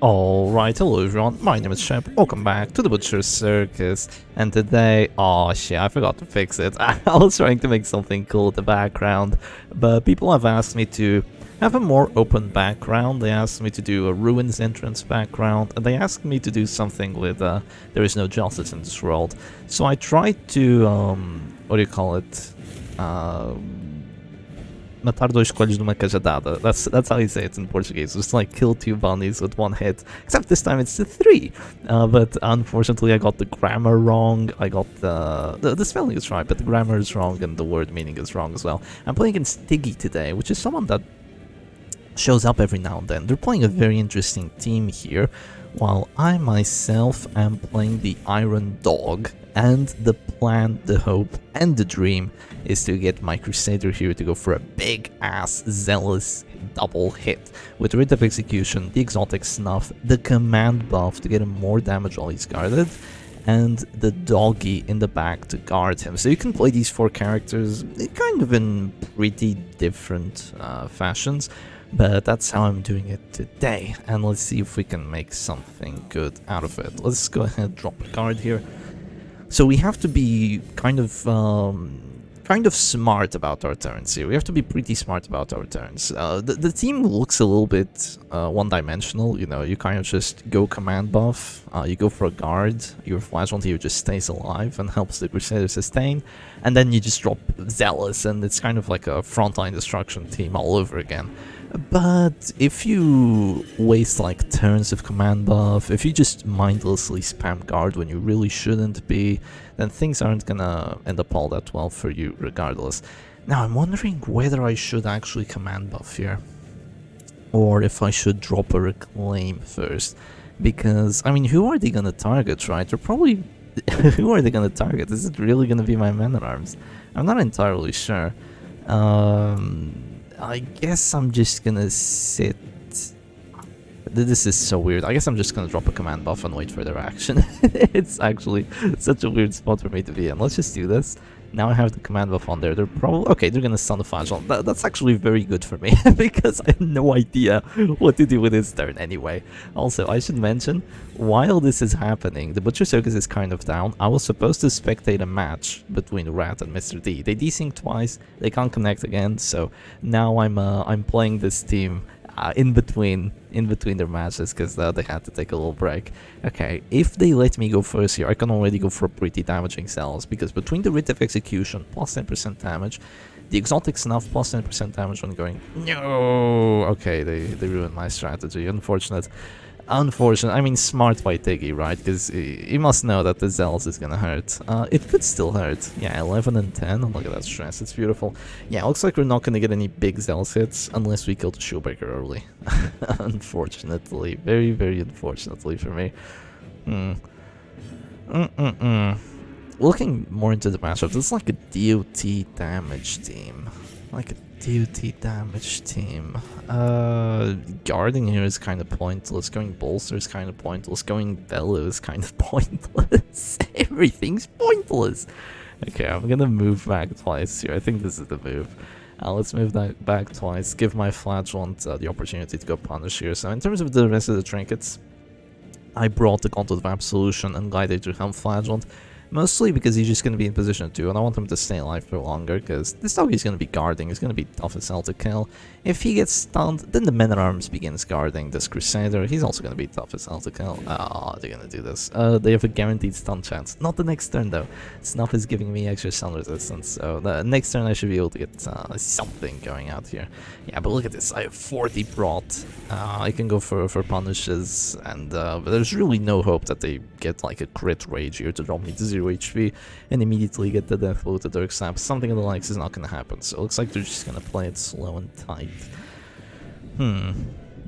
Alright, hello everyone, my name is Shep, welcome back to the Butcher's Circus, and today, oh shit, I forgot to fix it. I was trying to make something cool with the background, but people have asked me to have a more open background. They asked me to do a ruins entrance background, and they asked me to do something with there is no justice in this world. So I tried to, what do you call it, matar dois coelhos numa cajadada. That's how you say it in Portuguese. Just like kill two bunnies with one hit. Except this time it's the three. But unfortunately I got the grammar wrong. I got the spelling is right, but the grammar is wrong and the word meaning is wrong as well. I'm playing against Doggy today, which is someone that shows up every now and then. They're playing a very interesting team here, while I myself am playing the Iron Dog, and the plan, the hope, and the dream is to get my Crusader here to go for a big-ass, zealous double hit with Rite of Execution, the Exotic Snuff, the Command buff to get him more damage while he's guarded, and the Doggy in the back to guard him. So you can play these four characters kind of in pretty different fashions, but that's how I'm doing it today, and let's see if we can make something good out of it. Let's go ahead and drop a card here. So we have to be kind of smart about our turns here. We have to be pretty smart about our turns. The team looks a little bit one-dimensional, you know, you kind of just go command buff, you go for a guard, your Flagellant here just stays alive and helps the Crusader sustain, and then you just drop Zealous, and it's kind of like a Frontline destruction team all over again. But if you waste like turns of command buff, if you just mindlessly spam guard when you really shouldn't be, then things aren't gonna end up all that well for you regardless. Now I'm wondering whether I should actually command buff here, or if I should drop a reclaim first, because I mean, who are they gonna target, right? They're probably who are they gonna target? Is it really gonna be my men-at-arms? I'm not entirely sure. I guess I'm just gonna sit. This is so weird. I guess I'm just gonna drop a command buff and wait for their action. It's actually such a weird spot for me to be in. Let's just do this. Now I have the command buff on there. They're probably okay. They're gonna stun the Flagellant. That's actually very good for me because I have no idea what to do with this turn anyway. Also, I should mention, while this is happening, the Butcher Circus is kind of down. I was supposed to spectate a match between Rat and Mr. D. They desync twice. They can't connect again. So now I'm playing this team in between their matches because they had to take a little break. Okay, if they let me go first here, I can already go for pretty damaging cells, because between the Rite of Execution plus 10% damage, the Exotic Snuff plus 10% damage when going, no, okay, they ruined my strategy. Unfortunate. I mean, smart by Doggy, right? Because he must know that the Zealous is gonna hurt. It could still hurt. Yeah, 11 and 10. Oh, look at that stress. It's beautiful. Yeah, looks like we're not gonna get any big Zealous hits unless we kill the Showbreaker early. Unfortunately. Very, very unfortunately for me. Looking more into the matchup, it's like a DOT damage team. Like a DOT damage team. Guarding here is kind of pointless. Going Bolster is kind of pointless. Going Bellow is kind of pointless. Everything's pointless. Okay, I'm gonna move back twice here. I think this is the move. Let's move that back twice. Give my Flagellant the opportunity to go punish here. So in terms of the rest of the trinkets, I brought the Gauntlet of Absolution and Gladiator Helm Flagellant. Mostly because he's just going to be in position 2, and I want him to stay alive for longer, because this dog is going to be guarding, he's going to be tough as hell to kill. If he gets stunned, then the men-at-arms begins guarding this Crusader, he's also going to be tough as hell to kill. Oh, they're going to do this. They have a guaranteed stun chance. Not the next turn though. Snuff is giving me extra stun resistance, so the next turn I should be able to get something going out here. Yeah, but look at this, I have 40 brought. I can go for punishes, and there's really no hope that they get like a crit rage here to drop me to 0 HP and immediately get the death blow to Dirk Snap. Something of the likes is not going to happen, so it looks like they're just going to play it slow and tight.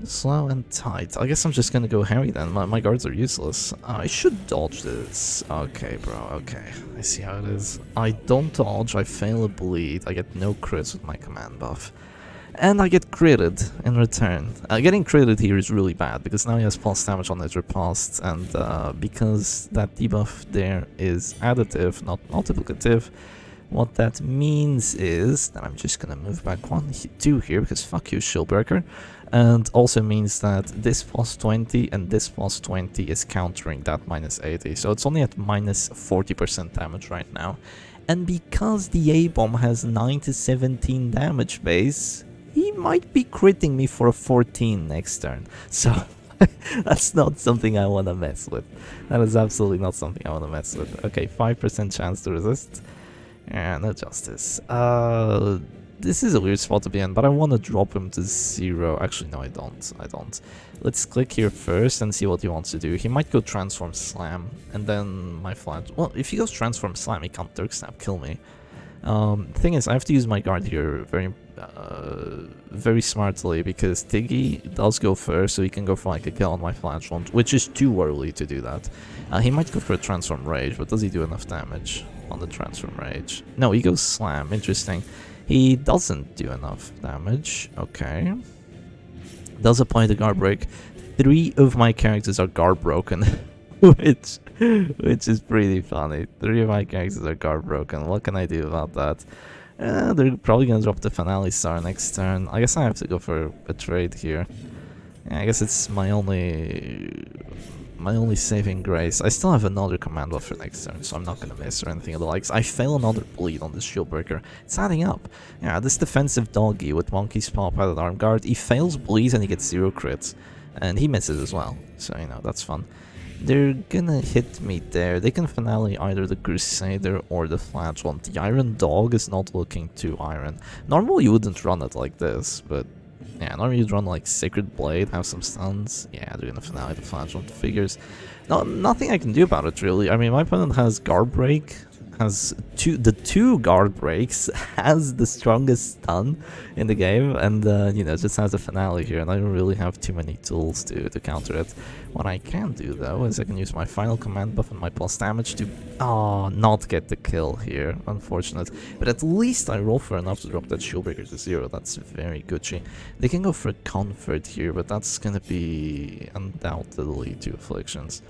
Slow and tight. I guess I'm just going to go Harry then. My guards are useless. I should dodge this. Okay, bro, okay. I see how it is. I don't dodge, I fail a bleed, I get no crits with my command buff. And I get critted in return. Getting critted here is really bad, because now he has plus damage on his riposte, and because that debuff there is additive, not multiplicative, what that means is that I'm just gonna move back 1, 2 here, because fuck you, Shieldbreaker. And also means that this plus 20 and this plus 20 is countering that minus 80. So it's only at minus 40% damage right now. And because the A-bomb has 9 to 17 damage base, he might be critting me for a 14 next turn. So that's not something I want to mess with. That is absolutely not something I want to mess with. Okay, 5% chance to resist. And no justice. This is a weird spot to be in, but I want to drop him to 0. Actually, no, I don't. Let's click here first and see what he wants to do. He might go Transform Slam, and then my flag. Well, if he goes Transform Slam, he can't Dirk Snap kill me. Thing is, I have to use my guard here very smartly, because Tiggy does go first, so he can go for like a kill on my Flagellant, which is too early to do that. He might go for a Transform Rage, but does he do enough damage on the Transform Rage? No, he goes Slam. Interesting. He doesn't do enough damage. Okay. Does apply the guard break. 3 of my characters are guard broken, which is pretty funny. 3 of my characters are guard broken. What can I do about that? They're probably gonna drop the Finale Star next turn. I guess I have to go for a trade here. Yeah, I guess it's my only saving grace. I still have another command buff for next turn, so I'm not gonna miss or anything of the likes. I fail another bleed on this shield breaker. It's adding up. Yeah, this defensive Doggy with Monkey's Paw, Padded Arm Guard, he fails bleeds and he gets 0 crits. And he misses as well, so you know, that's fun. They're gonna hit me there. They can finale either the Crusader or the Flagellant. The Iron Dog is not looking too iron. Normally you wouldn't run it like this, but yeah, normally you'd run like Sacred Blade, have some stuns. Yeah, they're gonna finale the Flagellant figures. No, nothing I can do about it really. I mean, my opponent has Guard Break, has the two guard breaks, has the strongest stun in the game, and you know, just has a finale here, and I don't really have too many tools to counter it. What I can do though is I can use my final command buff and my plus damage to not get the kill here. Unfortunate, but at least I roll for enough to drop that shield breaker to 0. That's very Gucci. They can go for a comfort here, but that's gonna be undoubtedly 2 afflictions.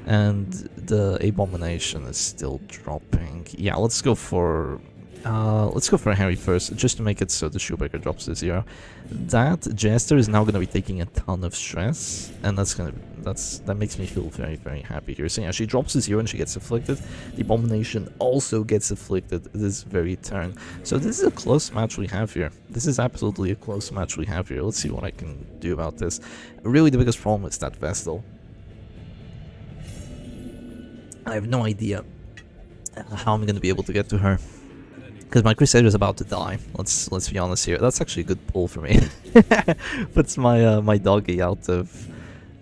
And the Abomination is still dropping. Yeah, let's go for a Harry first, just to make it so the Shoebreaker drops to 0. That Jester is now gonna be taking a ton of stress, and that makes me feel very, very happy here. So yeah, she drops to 0 and she gets afflicted. The Abomination also gets afflicted this very turn. So this is a close match we have here. This is absolutely a close match we have here. Let's see what I can do about this. Really, the biggest problem is that Vestal. I have no idea how I'm gonna be able to get to her, because my Crusader is about to die. Let's be honest here. That's actually a good pull for me. Puts my my Doggy out of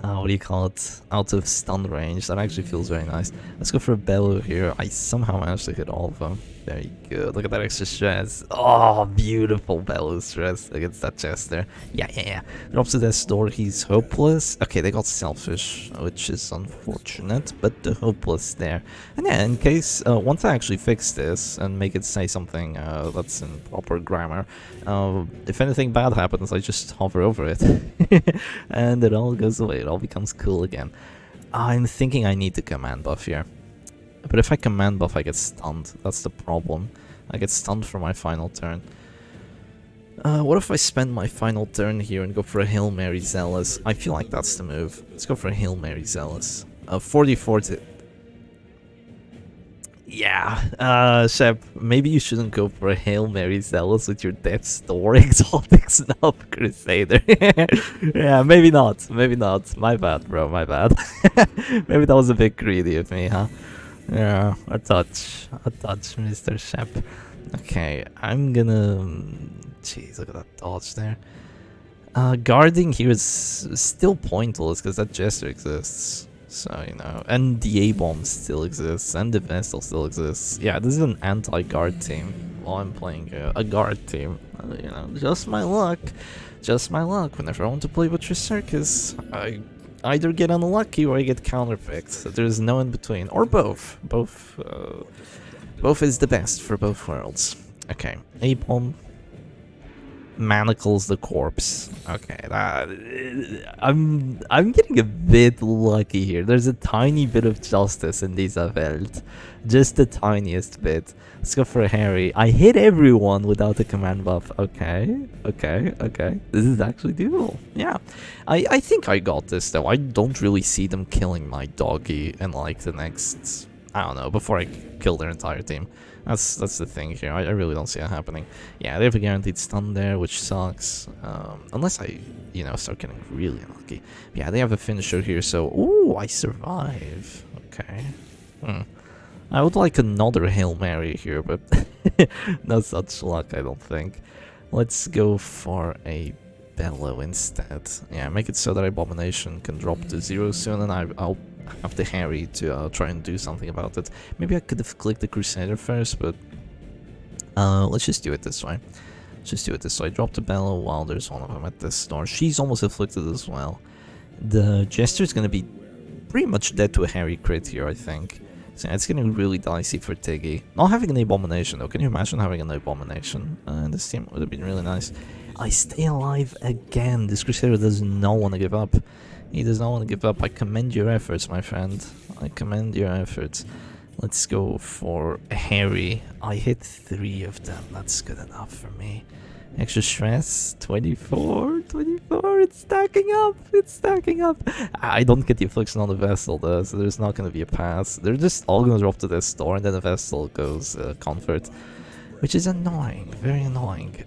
what do you call it? Out of stun range. That actually feels very nice. Let's go for a Bellow here. I somehow managed to hit all of them. Very good. Look at that extra stress. Oh, beautiful Bellow stress against that Chester. Yeah. Drops to death's door. He's hopeless. Okay, they got selfish, which is unfortunate, but the hopeless there. And yeah, in case, once I actually fix this and make it say something that's in proper grammar, if anything bad happens, I just hover over it. And it all goes away. It all becomes cool again. I'm thinking I need the command buff here. But if I command buff, I get stunned. That's the problem. I get stunned for my final turn. What if I spend my final turn here and go for a Hail Mary Zealous? I feel like that's the move. Let's go for a Hail Mary Zealous. 44 to... Yeah, Shep, maybe you shouldn't go for a Hail Mary Zealous with your Death's Door exotic snub Crusader. Yeah, maybe not. My bad, bro, my bad. Maybe that was a bit greedy of me, huh? Yeah, a touch, Mr. Shep. Okay, I'm gonna... Jeez, look at that dodge there. Guarding here is still pointless because that Jester exists. So, you know, and the A-bomb still exists, and the Vestal still exists. Yeah, this is an anti-guard team while I'm playing a guard team. You know, just my luck. Whenever I want to play with your Circus, I either get unlucky or I get counterpicked. So there's no in between, or both. Both is the best for both worlds. Okay, A-bomb. manacles the corpse. Okay, I'm getting a bit lucky here. There's a tiny bit of justice in these Welt. Just the tiniest bit. Let's go for Harry. I hit everyone without a command buff. Okay, okay. This is actually doable. Yeah. I think I got this though. I don't really see them killing my doggy in like the next, I don't know, before I kill their entire team. That's the thing here. I really don't see it happening. Yeah, they have a guaranteed stun there, which sucks. Unless I, you know, start getting really unlucky. Yeah, they have a finisher here, so... Ooh, I survive. Okay. I would like another Hail Mary here, but no such luck, I don't think. Let's go for a Bellow instead. Yeah, make it so that Abomination can drop to 0 soon, and I'll have the Harry to try and do something about it. Maybe I could have clicked the Crusader first, but let's just do it this way. Let's just do it this way. Drop the Bellow while there's one of them at this door. She's almost afflicted as well. The Jester's gonna be pretty much dead to a Harry crit here, I think. So yeah, it's getting really dicey for Tiggy. Not having an Abomination though. Can you imagine having an Abomination? This team would have been really nice. I stay alive again. This Crusader does not want to give up. He does not want to give up. I commend your efforts, my friend. I commend your efforts. Let's go for Harry. I hit 3 of them. That's good enough for me. Extra stress. 24. It's stacking up. It's stacking up. I don't get the affliction on the vessel though, so there's not going to be a pass. They're just all going to drop to this store, and then the vessel goes comfort. Which is annoying. Very annoying.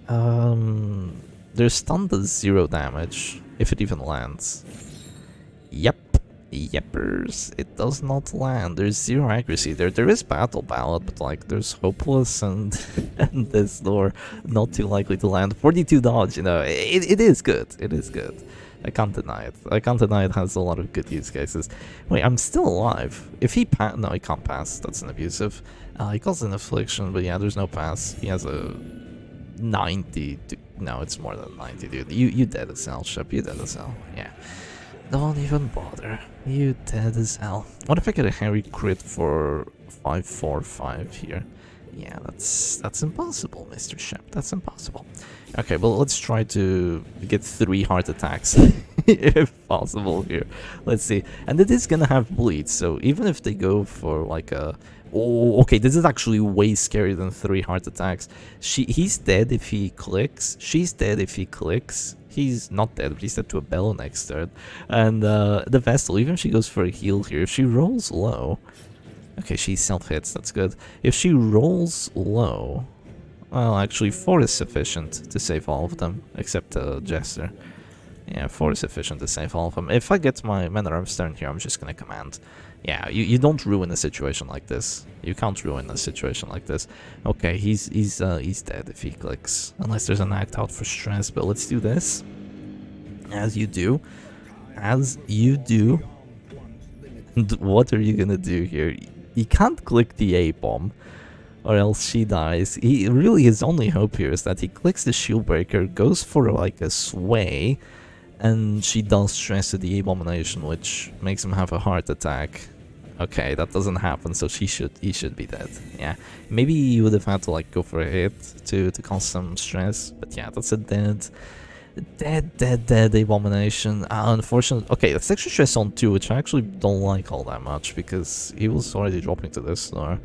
Their stun does 0 damage. If it even lands. Yep. Yeppers. It does not land. There's 0 accuracy. There is battle ballad, but like there's hopeless and and this door not too likely to land. 42 dodge, you know, it is good. It is good. I can't deny it. I can't deny it has a lot of good use cases. Wait, I'm still alive. If he no, he can't pass. That's an abusive. He calls an affliction, but yeah, there's no pass. He has a 90. No, it's more than 90, dude. You dead as hell, Shep. You dead as hell. Yeah. Don't even bother. You dead as hell. What if I get a Harry crit for 545 here? Yeah, that's impossible, Mr. Shep. That's impossible. Okay, well, let's try to get 3 heart attacks, if possible here. Let's see. And it is gonna have bleed, so even if they go for like a... Oh, okay, this is actually way scarier than 3 heart attacks. He's dead if he clicks. She's dead if he clicks. He's not dead, but he's dead to a Bellow next turn. And the Vestal, even if she goes for a heal here, if she rolls low... Okay, she self-hits, that's good. If she rolls low... Well, actually, 4 is sufficient to save all of them, except Jester. Yeah, 4 is sufficient to save all of them. If I get my Man at Arms turn here, I'm just gonna command. Yeah, you don't ruin a situation like this. You can't ruin a situation like this. Okay, he's dead if he clicks, unless there's an act out for stress. But let's do this. As you do. And what are you gonna do here? You can't click the A-bomb, or else she dies. His only hope here is that he clicks the shield breaker, goes for like a sway, and she does stress to the Abomination, which makes him have a heart attack. Okay, that doesn't happen, so he should be dead. Yeah, maybe you would have had to like go for a hit to cause some stress, but yeah, that's a dead Abomination. Unfortunately, okay, that's extra stress on 2, which I actually don't like all that much because he was already dropping to this door.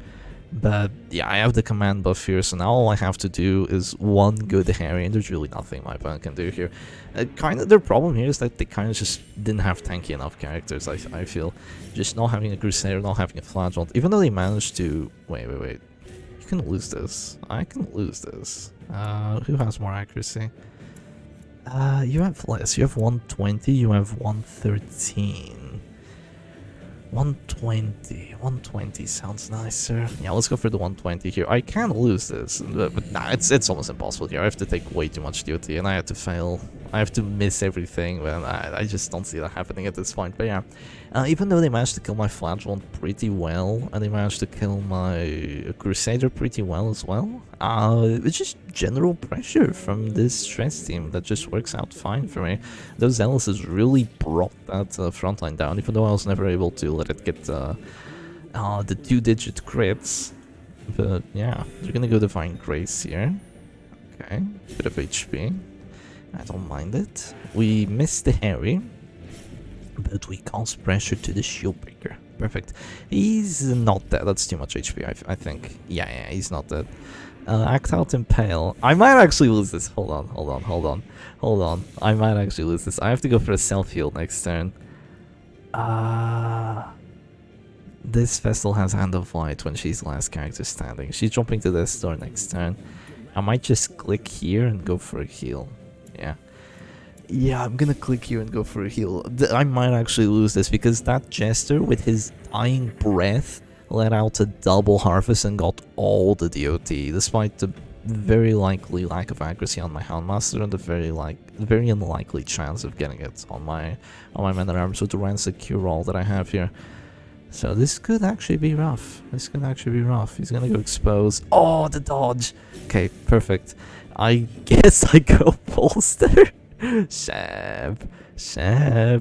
But yeah, I have the command buff here, so now all I have to do is one good Harry, and there's really nothing my opponent can do here. Their problem here is that they kind of just didn't have tanky enough characters, I feel. Just not having a Crusader, not having a Flagellant, even though they managed to... Wait. You can lose this. I can lose this. Who has more accuracy? You have less. You have 120, you have 113. 120 sounds nicer. Yeah, let's go for the 120 here. I can lose this, but nah, it's almost impossible here. I have to take way too much duty, and I have to fail. I have to miss everything, but I just don't see that happening at this point. But yeah, even though they managed to kill my Flagellant pretty well, and they managed to kill my Crusader pretty well as well, it's just general pressure from this stress team that just works out fine for me. Those Zealots really brought that frontline down, even though I was never able to let it get the 2-digit crits. But yeah, they're gonna go Divine Grace here. Okay, bit of HP. I don't mind it. We missed the Harry, but we cause pressure to the Shieldbreaker. Perfect. He's not dead. That's too much HP, I think. Yeah, he's not dead. Act out Impale. I might actually lose this. Hold on. I might actually lose this. I have to go for a self-heal next turn. This Vestal has Hand of Light when she's last character standing. She's jumping to this door next turn. I might just click here and go for a heal. Yeah, I'm gonna click here and go for a heal. I might actually lose this because that Jester with his dying breath let out a double harvest and got all the DOT, despite the very likely lack of accuracy on my Houndmaster and the very unlikely chance of getting it on my Man at Arms with the Rancid Cure Roll that I have here. So this could actually be rough. He's gonna go expose. Oh, the dodge. Okay, perfect. I guess I go bolster. Shab,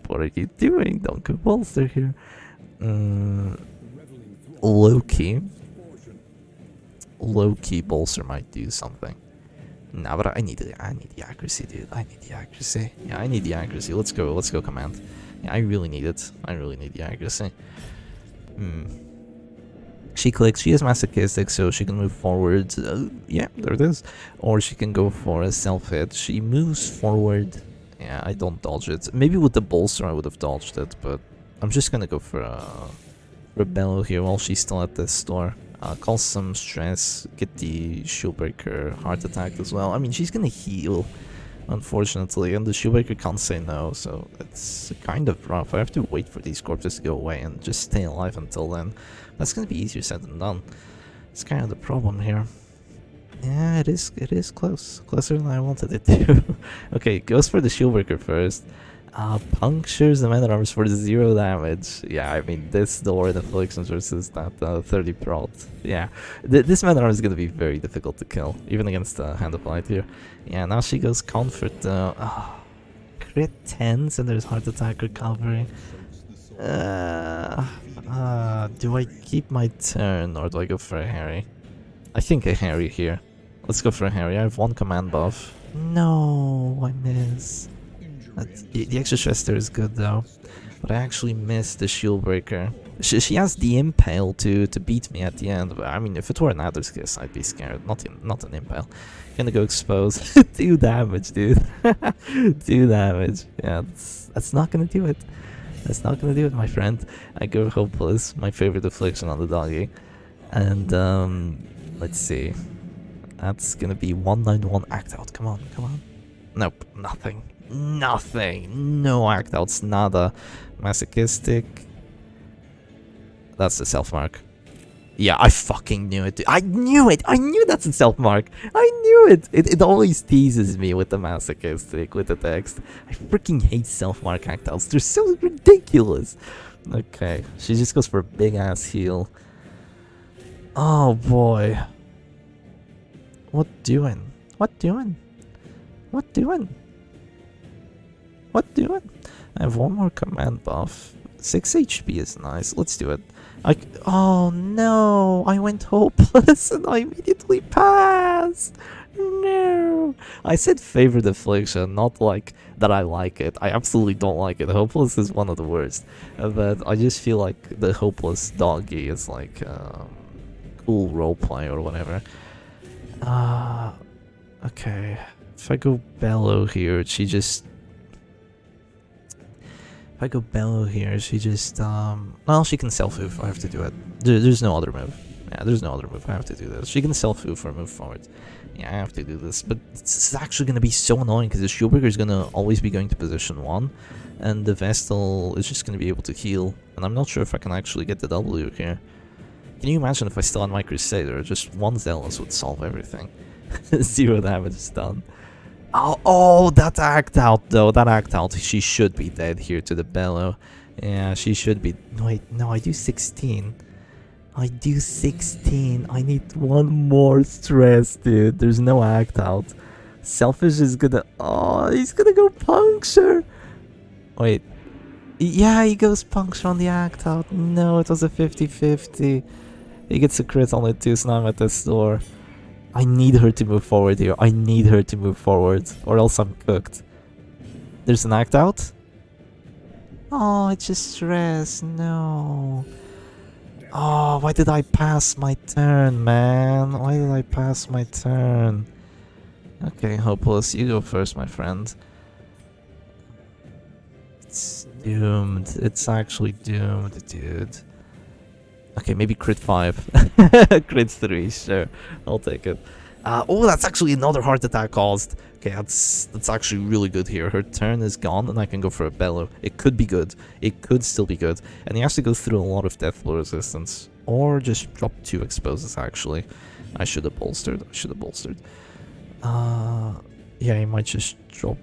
what are you doing? Don't go bolster here. Low-key bolster might do something. Nah, but I need the accuracy, dude. I need the accuracy. Yeah, I need the accuracy. Let's go command. Yeah, I really need it. I really need the accuracy. She clicks, she is masochistic, so she can move forward. Yeah, there it is. Or she can go for a self-hit. She moves forward. Yeah, I don't dodge it. Maybe with the bolster I would have dodged it, but I'm just gonna go for a bellow here while she's still at this door. Cause some stress, get the Shieldbreaker heart attack as well. I mean, she's gonna heal, unfortunately, and the Shieldbreaker can't say no, so it's kind of rough. I have to wait for these corpses to go away and just stay alive until then. That's gonna be easier said than done. It's kind of the problem here. Yeah, it is close. Closer than I wanted it to. Okay, goes for the Shieldbreaker first. Punctures the Man at Arms for 0 damage. Yeah, I mean, this door in Afflictions versus that 30 prot. Yeah, this Man at Arms is gonna be very difficult to kill, even against Hand of Light here. Yeah, now she goes Comfort though. Crit 10s and there's Heart Attack recovery. Do I keep my turn or do I go for a Harry? I think a Harry here. Let's go for a Harry. I have 1 command buff. No, I miss. The extra stress there is good though, but I actually missed the Shieldbreaker. She has the Impale to beat me at the end, but I mean, if it were an Adder's Kiss, I'd be scared. Not an Impale. Gonna go expose. 2 damage, dude. 2 damage. Yeah, that's not gonna do it. That's not gonna do it, my friend. I go Hopeless, my favorite affliction on the Doggy. And, let's see. That's gonna be 191 act out. Come on. Nope, nothing. No act outs, nada. Masochistic. That's the self mark. Yeah, I fucking knew it. I knew it. I knew that's a self mark. I knew it. It always teases me with the masochistic, with the text. I freaking hate self mark act outs. They're so ridiculous. Okay, she just goes for a big ass heal. Oh boy. What doing? I have 1 more command buff. 6 HP is nice. Let's do it. Oh no! I went Hopeless and I immediately passed! No! I said favorite affliction, not like that I like it. I absolutely don't like it. Hopeless is one of the worst. But I just feel like the Hopeless Doggy is like cool roleplay or whatever. Okay. If I go Bellow here, she just... well, she can self-hoof. I have to do it. There's no other move. Yeah, there's no other move. I have to do this. She can self-hoof or move forward. Yeah, I have to do this. But it's actually going to be so annoying because the Shieldbreaker is going to always be going to position 1. And the Vestal is just going to be able to heal. And I'm not sure if I can actually get the W here. Can you imagine if I still had my Crusader? Just 1 Zealous would solve everything. 0 damage is done. Oh, that act out though. That act out. She should be dead here to the Bellow. Yeah, she should be. Wait, no, I do 16. I need 1 more stress, dude. There's no act out. Selfish is gonna... Oh, he's gonna go Puncture. Wait. Yeah, he goes Puncture on the act out. No, it was a 50-50. He gets a crit on it too, so now I'm at this door. I need her to move forward here. I need her to move forward, or else I'm cooked. There's an act out. Oh, it's just stress. No. Oh, why did I pass my turn, man? Why did I pass my turn? Okay, hopeless. You go first, my friend. It's doomed. It's actually doomed, dude. Okay, maybe crit 5. Crit 3, sure. I'll take it. Oh, that's actually another heart attack caused. Okay, that's actually really good here. Her turn is gone, and I can go for a bellow. It could be good. It could still be good. And he has to go through a lot of death blow resistance. Or just drop 2 exposes, actually. I should have bolstered. Yeah, he might just drop...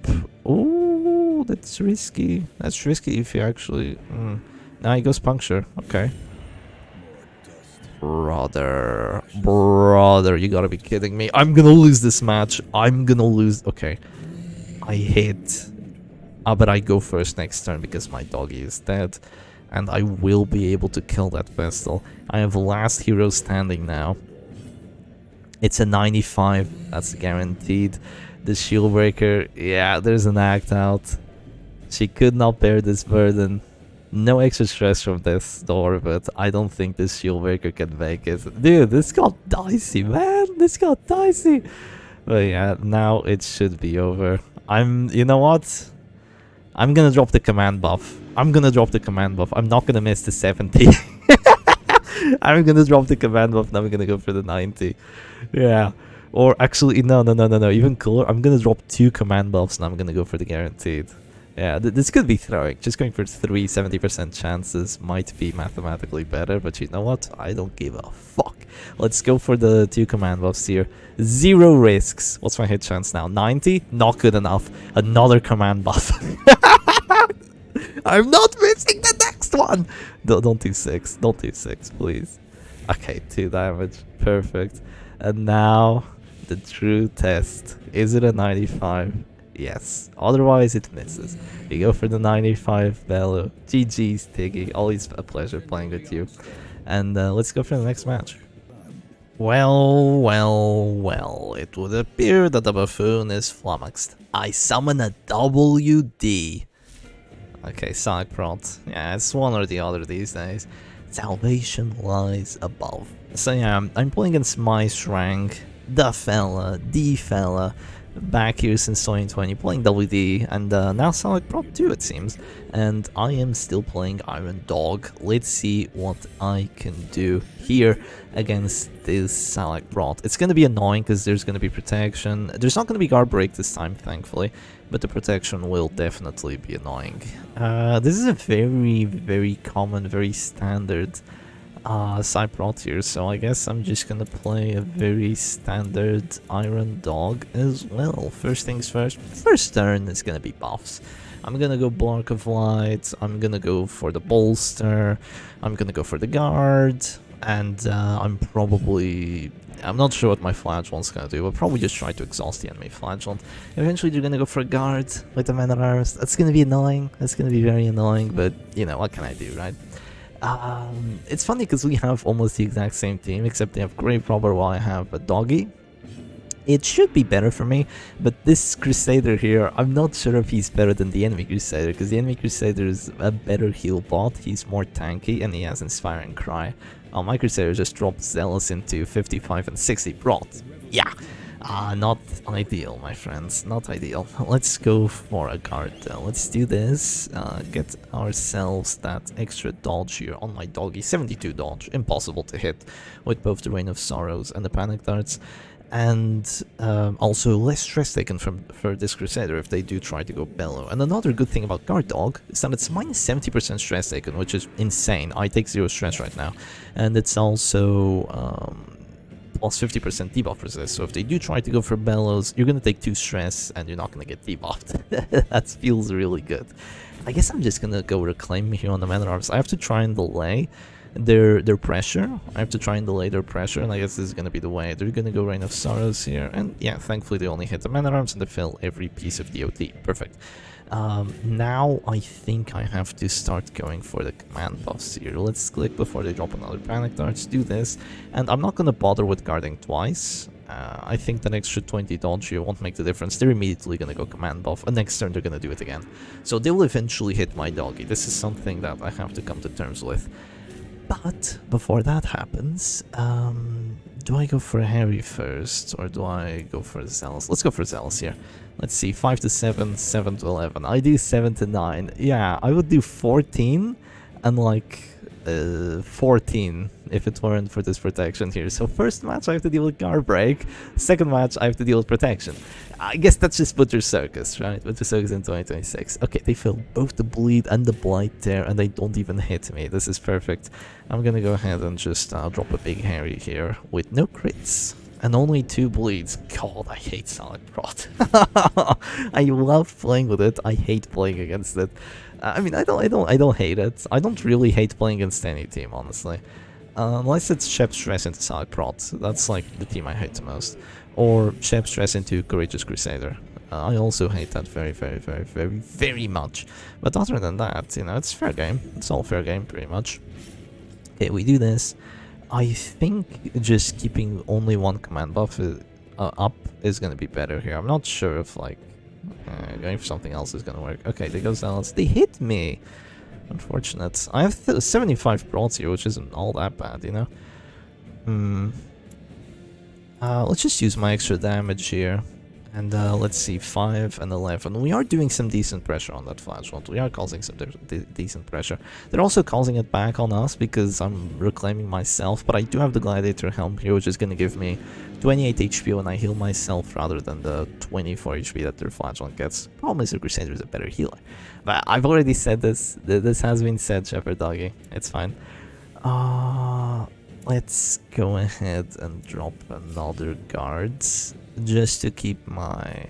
Oh, that's risky. That's risky if he actually... Now he goes puncture. Okay. Brother, you gotta be kidding me. I'm gonna lose this match. I'm gonna lose. Okay. I hit. But I go first next turn because my doggy is dead. And I will be able to kill that Vestal. I have last hero standing now. It's a 95. That's guaranteed. The shield breaker. Yeah, there's an act out. She could not bear this burden. No extra stress from this door, but I don't think this shield breaker can make it. Dude, this got dicey, man. This got dicey. But yeah, now it should be over. You know what? I'm gonna drop the command buff. I'm not gonna miss the 70. I'm gonna drop the command buff, now I'm gonna go for the 90. Yeah. Or actually, no. Even cooler, I'm gonna drop 2 command buffs and I'm gonna go for the guaranteed. Yeah, this could be throwing. Just going for 3 70% chances might be mathematically better, but you know what? I don't give a fuck. Let's go for the 2 command buffs here. 0 risks. What's my hit chance now? 90? Not good enough. Another command buff. I'm not missing the next one! Don't do 6. Don't do 6, please. Okay, 2 damage. Perfect. And now, the true test. Is it a 95? Yes, otherwise it misses. We go for the 95 bellow. GG's, Tiggy. Always a pleasure playing with you. And let's go for the next match. Well. It would appear that the buffoon is flummoxed. I summon a WD. Okay, side prot. Yeah, it's one or the other these days. Salvation lies above. So yeah, I'm playing against my rank, the fella. Back here since 2020, playing WD, and now Sonic Prot 2 it seems, and I am still playing Iron Dog. Let's see what I can do here against this Sonic Prot. It's gonna be annoying because there's gonna be protection. There's not gonna be guard break this time, thankfully, but the protection will definitely be annoying. This is a very common, very standard side prot here, so I guess I'm just gonna play a very standard Iron Dog as well. First things first turn is gonna be buffs. I'm gonna go Block of Light, I'm gonna go for the bolster, I'm gonna go for the guard, and I'm not sure what my Flagellant's gonna do, but probably just try to exhaust the enemy Flagellant. Eventually they're gonna go for a guard with the mandeltavares. That's gonna be annoying, that's gonna be very annoying, but you know, what can I do, right? It's funny because we have almost the exact same team, except they have Grave Robber while I have a Doggy. It should be better for me, but this Crusader here, I'm not sure if he's better than the enemy Crusader, because the enemy Crusader is a better heal bot, he's more tanky, and he has Inspiring Cry. My Crusader just dropped Zealous into 55 and 60 prot. Yeah! Not ideal, my friends, not ideal. Let's go for a guard though. Let's do this, get ourselves that extra dodge here on my Doggy. 72 dodge, impossible to hit with both the Rain of Sorrows and the Panic Darts. And also less stress taken for this Crusader if they do try to go bellow. And another good thing about Guard Dog is that it's minus 70% stress taken, which is insane. I take 0 stress right now. And it's also plus 50% debuff resist, so if they do try to go for bellows, you're gonna take 2 stress and you're not gonna get debuffed. That feels really good. I guess I'm just gonna go Reclaim here on the Man at Arms. I have to try and delay their pressure. I have to try and delay their pressure, and I guess this is gonna be the way. They're gonna go Rain of Sorrows here, and yeah, thankfully they only hit the Man at Arms and they fill every piece of DOT. Perfect. Now I think I have to start going for the command buffs here. Let's click before they drop another panic darts, do this, and I'm not gonna bother with guarding twice. I think the extra 20 dodge here won't make the difference. They're immediately gonna go command buff, and next turn they're gonna do it again. So they'll eventually hit my doggy. This is something that I have to come to terms with. But before that happens, do I go for Harry first, or do I go for Zealous? Let's go for Zealous here. Let's see, 5 to 7, 7 to 11. I do 7 to 9. Yeah, I would do 14 and like 14 if it weren't for this protection here. So first match I have to deal with guard break. Second match I have to deal with protection. I guess that's just Butcher Circus, right? Butcher Circus in 2026. Okay, they fill both the bleed and the blight there, and they don't even hit me. This is perfect. I'm gonna go ahead and just drop a big Harry here with no crits. And only 2 bleeds. God, I hate Solid Prot. I love playing with it. I hate playing against it. I mean, I don't hate it. I don't really hate playing against any team, honestly. Unless it's Shep Stress into Solid Prot. That's like the team I hate the most. Or Shep Stress into Courageous Crusader. I also hate that very much. But other than that, you know, it's fair game. It's all fair game, pretty much. Okay, we do this. I think just keeping only one command buff up is going to be better here. I'm not sure if, like, going for something else is going to work. Okay, there goes Alice. They hit me! Unfortunate. I have 75 bronze here, which isn't all that bad, you know? Let's just use my extra damage here. And let's see, 5 and 11. We are doing some decent pressure on that Flagellant. We are causing some decent pressure. They're also causing it back on us because I'm reclaiming myself. But I do have the Gladiator Helm here, which is going to give me 28 HP when I heal myself rather than the 24 HP that their Flagellant gets. Problem is the Crusader is a better healer. But I've already said this. This has been said, Shepherd Doggy. It's fine. Let's go ahead and drop another guard. Just to keep my...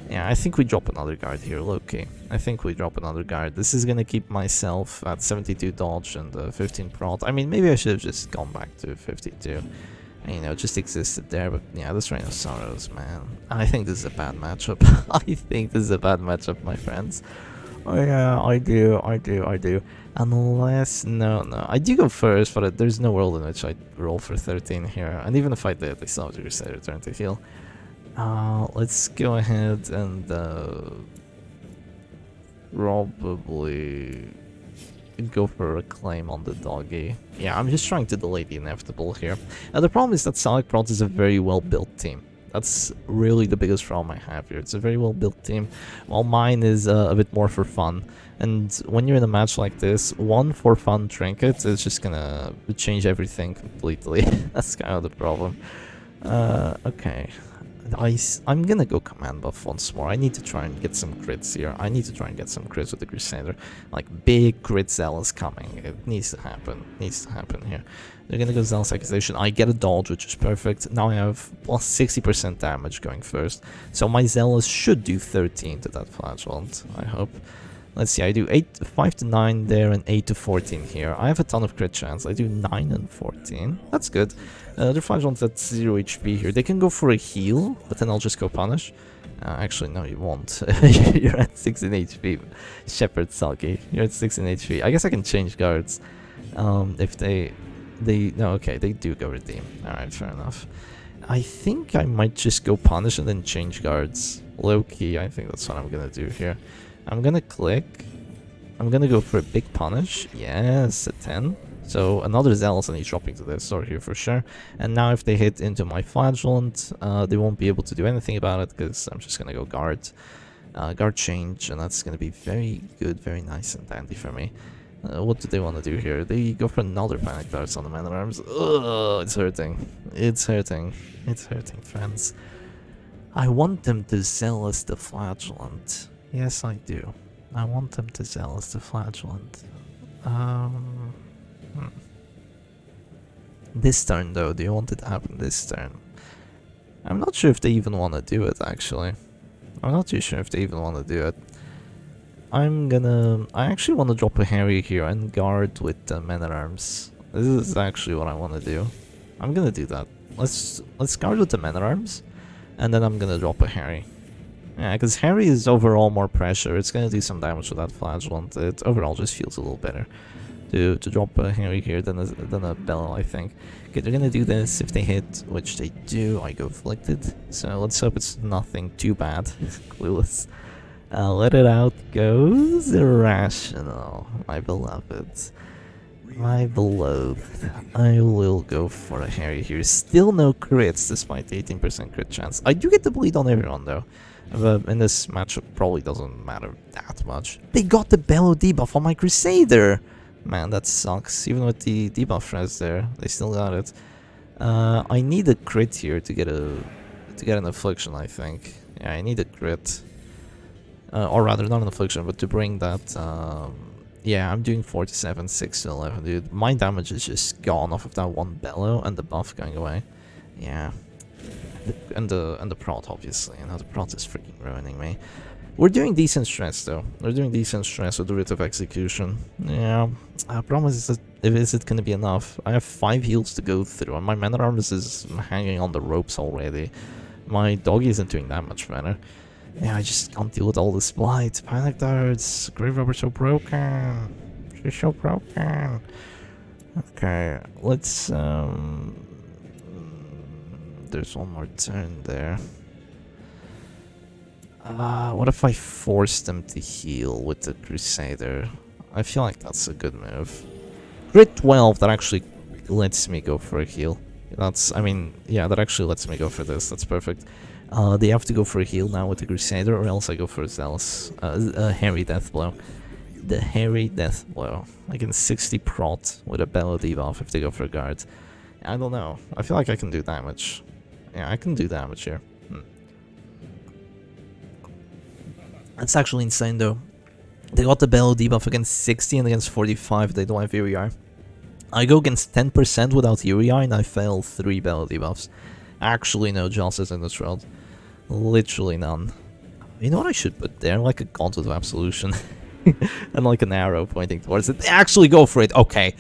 Yeah, I think we drop another guard here, low-key. I think we drop another guard. This is gonna keep myself at 72 dodge and 15 prot. I mean, maybe I should have just gone back to 52. And, you know, just existed there, but yeah, this Reign of Sorrows, man. I think this is a bad matchup. I think this is a bad matchup, my friends. Oh yeah, I do. Unless... No. I do go first, but there's no world in which I roll for 13 here. And even if I did, I still have to Crusader turn to heal. Let's go ahead and probably go for a claim on the doggy. Yeah, I'm just trying to delay the inevitable here. The problem is that Sonic Prod is a very well-built team. That's really the biggest problem I have here. It's a very well-built team, while mine is a bit more for fun. And when you're in a match like this, one for fun trinket is just gonna change everything completely. That's kind of the problem. Okay. I'm gonna go command buff once more. I need to try and get some crits here. I need to try and get some crits with the Crusader. Like, big crit Zealous coming. It needs to happen. Here. They're gonna go Zealous Accusation. I get a dodge, which is perfect. Now I have plus 60% damage going first. So my Zealous should do 13 to that Flagellant, I hope. Let's see, I do 5 to 9 there and 8 to 14 here. I have a ton of crit chance. I do 9 and 14. That's good. The Flagellant's at 0 HP here. They can go for a heal, but then I'll just go punish. Actually, no, you won't. You're at 16 HP. Shepherd Sulky. You're at 16 HP. I guess I can change guards. If they... No, okay, they do go redeem. Alright, fair enough. I think I might just go punish and then change guards. Low-key, I think that's what I'm gonna do here. I'm gonna click. I'm gonna go for a big punish. Yes, a 10. So another Zealous and he's dropping to their sword here for sure. And now if they hit into my Flagellant, they won't be able to do anything about it because I'm just gonna go guard. Guard change, and that's gonna be very good, very nice and dandy for me. What do they want to do here? They go for another panic darts on the man at arms. Ugh, it's hurting. It's hurting, friends. I want them to Zealous the Flagellant. Yes, I do. I want them to Zealous the Flagellant. This turn, though, do you want it to happen this turn? I'm not sure if they even want to do it, actually. I'm not too sure if they even want to do it. I actually want to drop a Harry here and guard with the men-at-arms. This is actually what I want to do. I'm gonna do that. Let's guard with the men-at-arms, and then I'm gonna drop a Harry. Yeah, because Harry is overall more pressure. It's gonna do some damage with that Flagellant. It overall just feels a little better to drop a Harry here than a Bello, I think. Okay, they're gonna do this. If they hit, which they do, I go Afflicted. So let's hope it's nothing too bad. Clueless. Let it out goes Irrational, my beloved. My beloved. I will go for a Harry here. Still no crits despite the 18% crit chance. I do get the bleed on everyone though. But in this matchup probably doesn't matter that much. They got the Bellow debuff on my Crusader! Man, that sucks. Even with the debuff res there, they still got it. I need a crit here to get an Affliction, I think. Yeah, I need a crit. Or rather, not an Affliction, but to bring that... yeah, I'm doing 47, 6 to 11, dude. My damage is just gone off of that one Bellow and the buff going away. Yeah. And the prot, obviously. You know, the prot is freaking ruining me. We're doing decent stress, though. We're doing decent stress with the Writ of Execution. Yeah. Problem is it going to be enough? I have 5 heals to go through, and my Man at Arms is hanging on the ropes already. My Doggy isn't doing that much better. Yeah, I just can't deal with all this blight. Panic darts. Grave Robber's so broken. She's so broken. Okay, let's there's one more turn there. What if I force them to heal with the Crusader? I feel like that's a good move. Crit 12, that actually lets me go for a heal. I mean, yeah, that actually lets me go for this. That's perfect. They have to go for a heal now with the Crusader, or else I go for a Zealous. Harry Deathblow. The Harry Deathblow. I can 60 prot with a Bellow debuff if they go for a guard. I don't know. I feel like I can do damage. Yeah, I can do damage here. That's actually insane, though. They got the Bellow debuff against 60 and against 45. They don't have Uri. I go against 10% without Uri, and I fail 3 Bellow debuffs. Actually, no Justice in this world. Literally none. You know what I should put there? Like a Gauntlet of Absolution. And like an arrow pointing towards it. They actually go for it. Okay.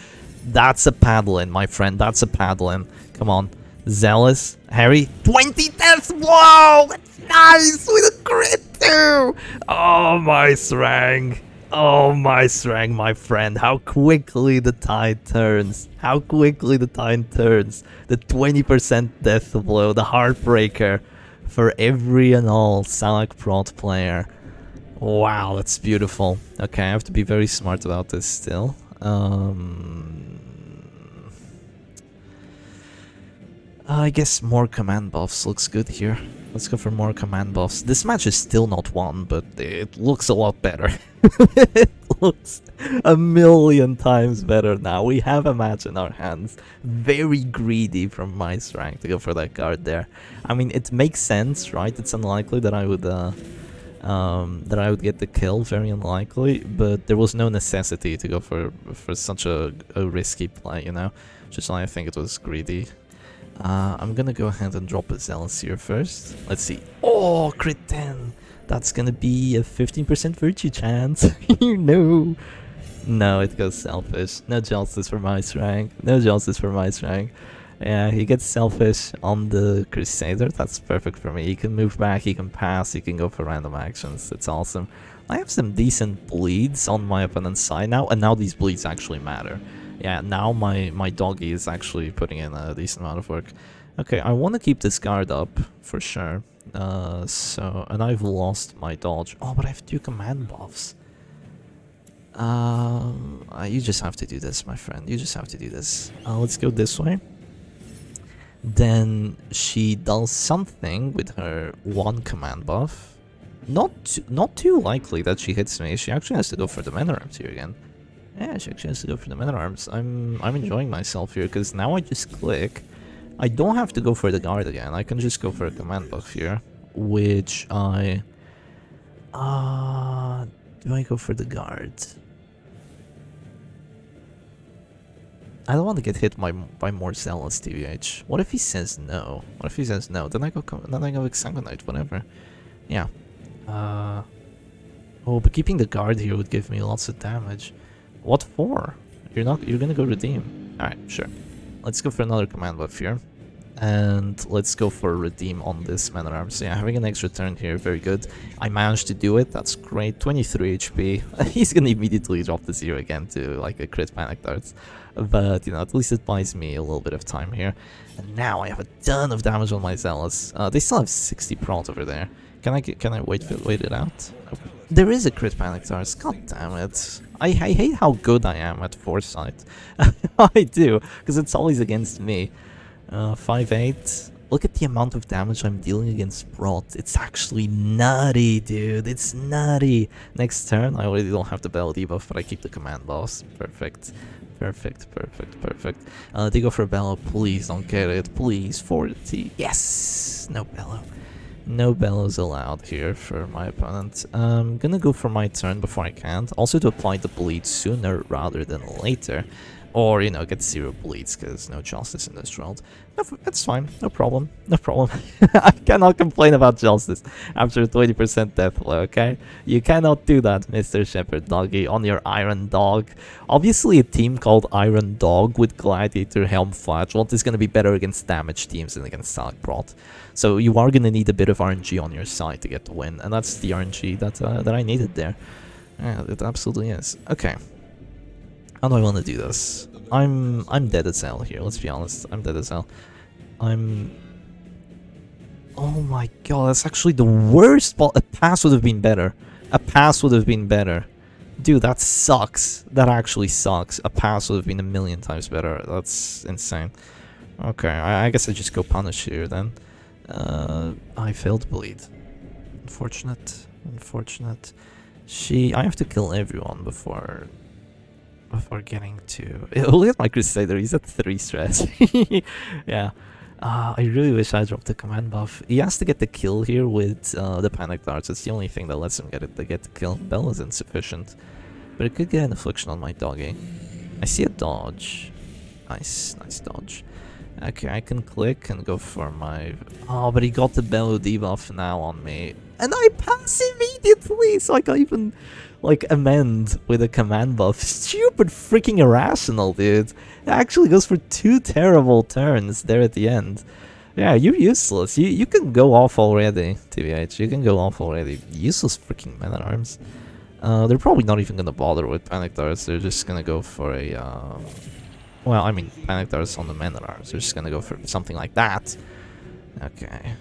That's a paddle-in, my friend. That's a paddle-in. Come on. Zealous. Harry. 20 deaths! Whoa! That's nice! With a crit too! Oh, my Srang. Oh, my Srang, my friend. How quickly the tide turns. How quickly the tide turns. The 20% death blow. The heartbreaker for every and all Salak prot player. Wow, that's beautiful. Okay, I have to be very smart about this still. I guess more command buffs looks good here. Let's go for more command buffs. This match is still not won, but it looks a lot better. It looks a million times better now. We have a match in our hands. Very greedy from my rank to go for that guard there. I mean, it makes sense, right? It's unlikely that I would get the kill, very unlikely, but there was no necessity to go for such a risky play, you know? Just why I think it was greedy. I'm gonna go ahead and drop a Zealous here first. Let's see. Oh, crit 10! That's gonna be a 15% virtue chance. No! No, it goes selfish. No justice for my rank. No justice for my rank. Yeah, he gets selfish on the Crusader. That's perfect for me. He can move back, he can pass, he can go for random actions. It's awesome. I have some decent bleeds on my opponent's side now, and now these bleeds actually matter. Yeah, now my Doggy is actually putting in a decent amount of work. Okay, I want to keep this guard up, for sure. And I've lost my dodge. Oh, but I have 2 command buffs. You just have to do this, my friend. You just have to do this. Let's go this way. Then she does something with her 1 command buff. Not too likely that she hits me. She actually has to go for the Man at Arms here again. Yeah, she actually has to go for the Man at Arms. I'm enjoying myself here because now I just click. I don't have to go for the guard again. I can just go for a command buff here, which I do I go for the guard? I don't want to get hit by more Zealous TVH. What if he says no? What if he says no? Then I go Exsanguinate, whatever. Yeah. Oh, but keeping the guard here would give me lots of damage. What for? You're gonna go redeem. Alright, sure. Let's go for another command buff here. And let's go for a redeem on this man at arms. Yeah, having an extra turn here, very good. I managed to do it, that's great. 23 HP. He's gonna immediately drop the 0 again to like a crit panic darts. But, you know, at least it buys me a little bit of time here. And now I have a ton of damage on my zealots. They still have 60 prot over there. Can I wait it out? There is a crit panic darts, god damn it. I hate how good I am at foresight. I do, because it's always against me. 5-8. Look at the amount of damage I'm dealing against Brot. It's actually nutty, dude. It's nutty. Next turn, I already don't have the Bell debuff, but I keep the command boss. Perfect. Perfect, perfect, perfect. They go for Bellow. Please don't get it. Please. 40. Yes! No Bellow. No bellows allowed here for my opponent. I'm gonna go for my turn before I can. Also to apply the bleed sooner rather than later. Or, you know, get 0 bleeds, because no justice in this world. No, that's fine, no problem, no problem. I cannot complain about justice after 20% death flow, okay? You cannot do that, Mr. Shepherd Doggy, on your Iron Dog. Obviously, a team called Iron Dog with Gladiator, Helm, Flagellant is going to be better against damage teams than against Stalak Prot. So you are going to need a bit of RNG on your side to get the win, and that's the RNG that I needed there. Yeah, it absolutely is. Okay. How do I want to do this? I'm dead as hell here, let's be honest. I'm dead as hell. Oh my god, that's actually the worst ball. A pass would have been better. A pass would have been better. Dude, that sucks. That actually sucks. A pass would have been a million times better. That's insane. Okay, I guess I just go punish here then. I failed bleed. Unfortunate. Unfortunate. I have to kill everyone before getting to... Look at my Crusader, he's at 3 stress. Yeah. I really wish I dropped the command buff. He has to get the kill here with the panic darts. It's the only thing that lets him get the kill. Bell is insufficient. But it could get an affliction on my doggy. I see a dodge. Nice, nice dodge. Okay, I can click and go for my... Oh, but he got the Bellow debuff now on me. And I pass immediately, so I can't even, like, amend with a command buff. Stupid freaking irrational, dude. It actually goes for 2 terrible turns there at the end. Yeah, you're useless. You can go off already, TBH. You can go off already. Useless freaking men-at-arms. They're probably not even gonna bother with Panic Darts. They're just gonna go for a, well, I mean, Panic Darts on the men-at-arms. They're just gonna go for something like that. Okay.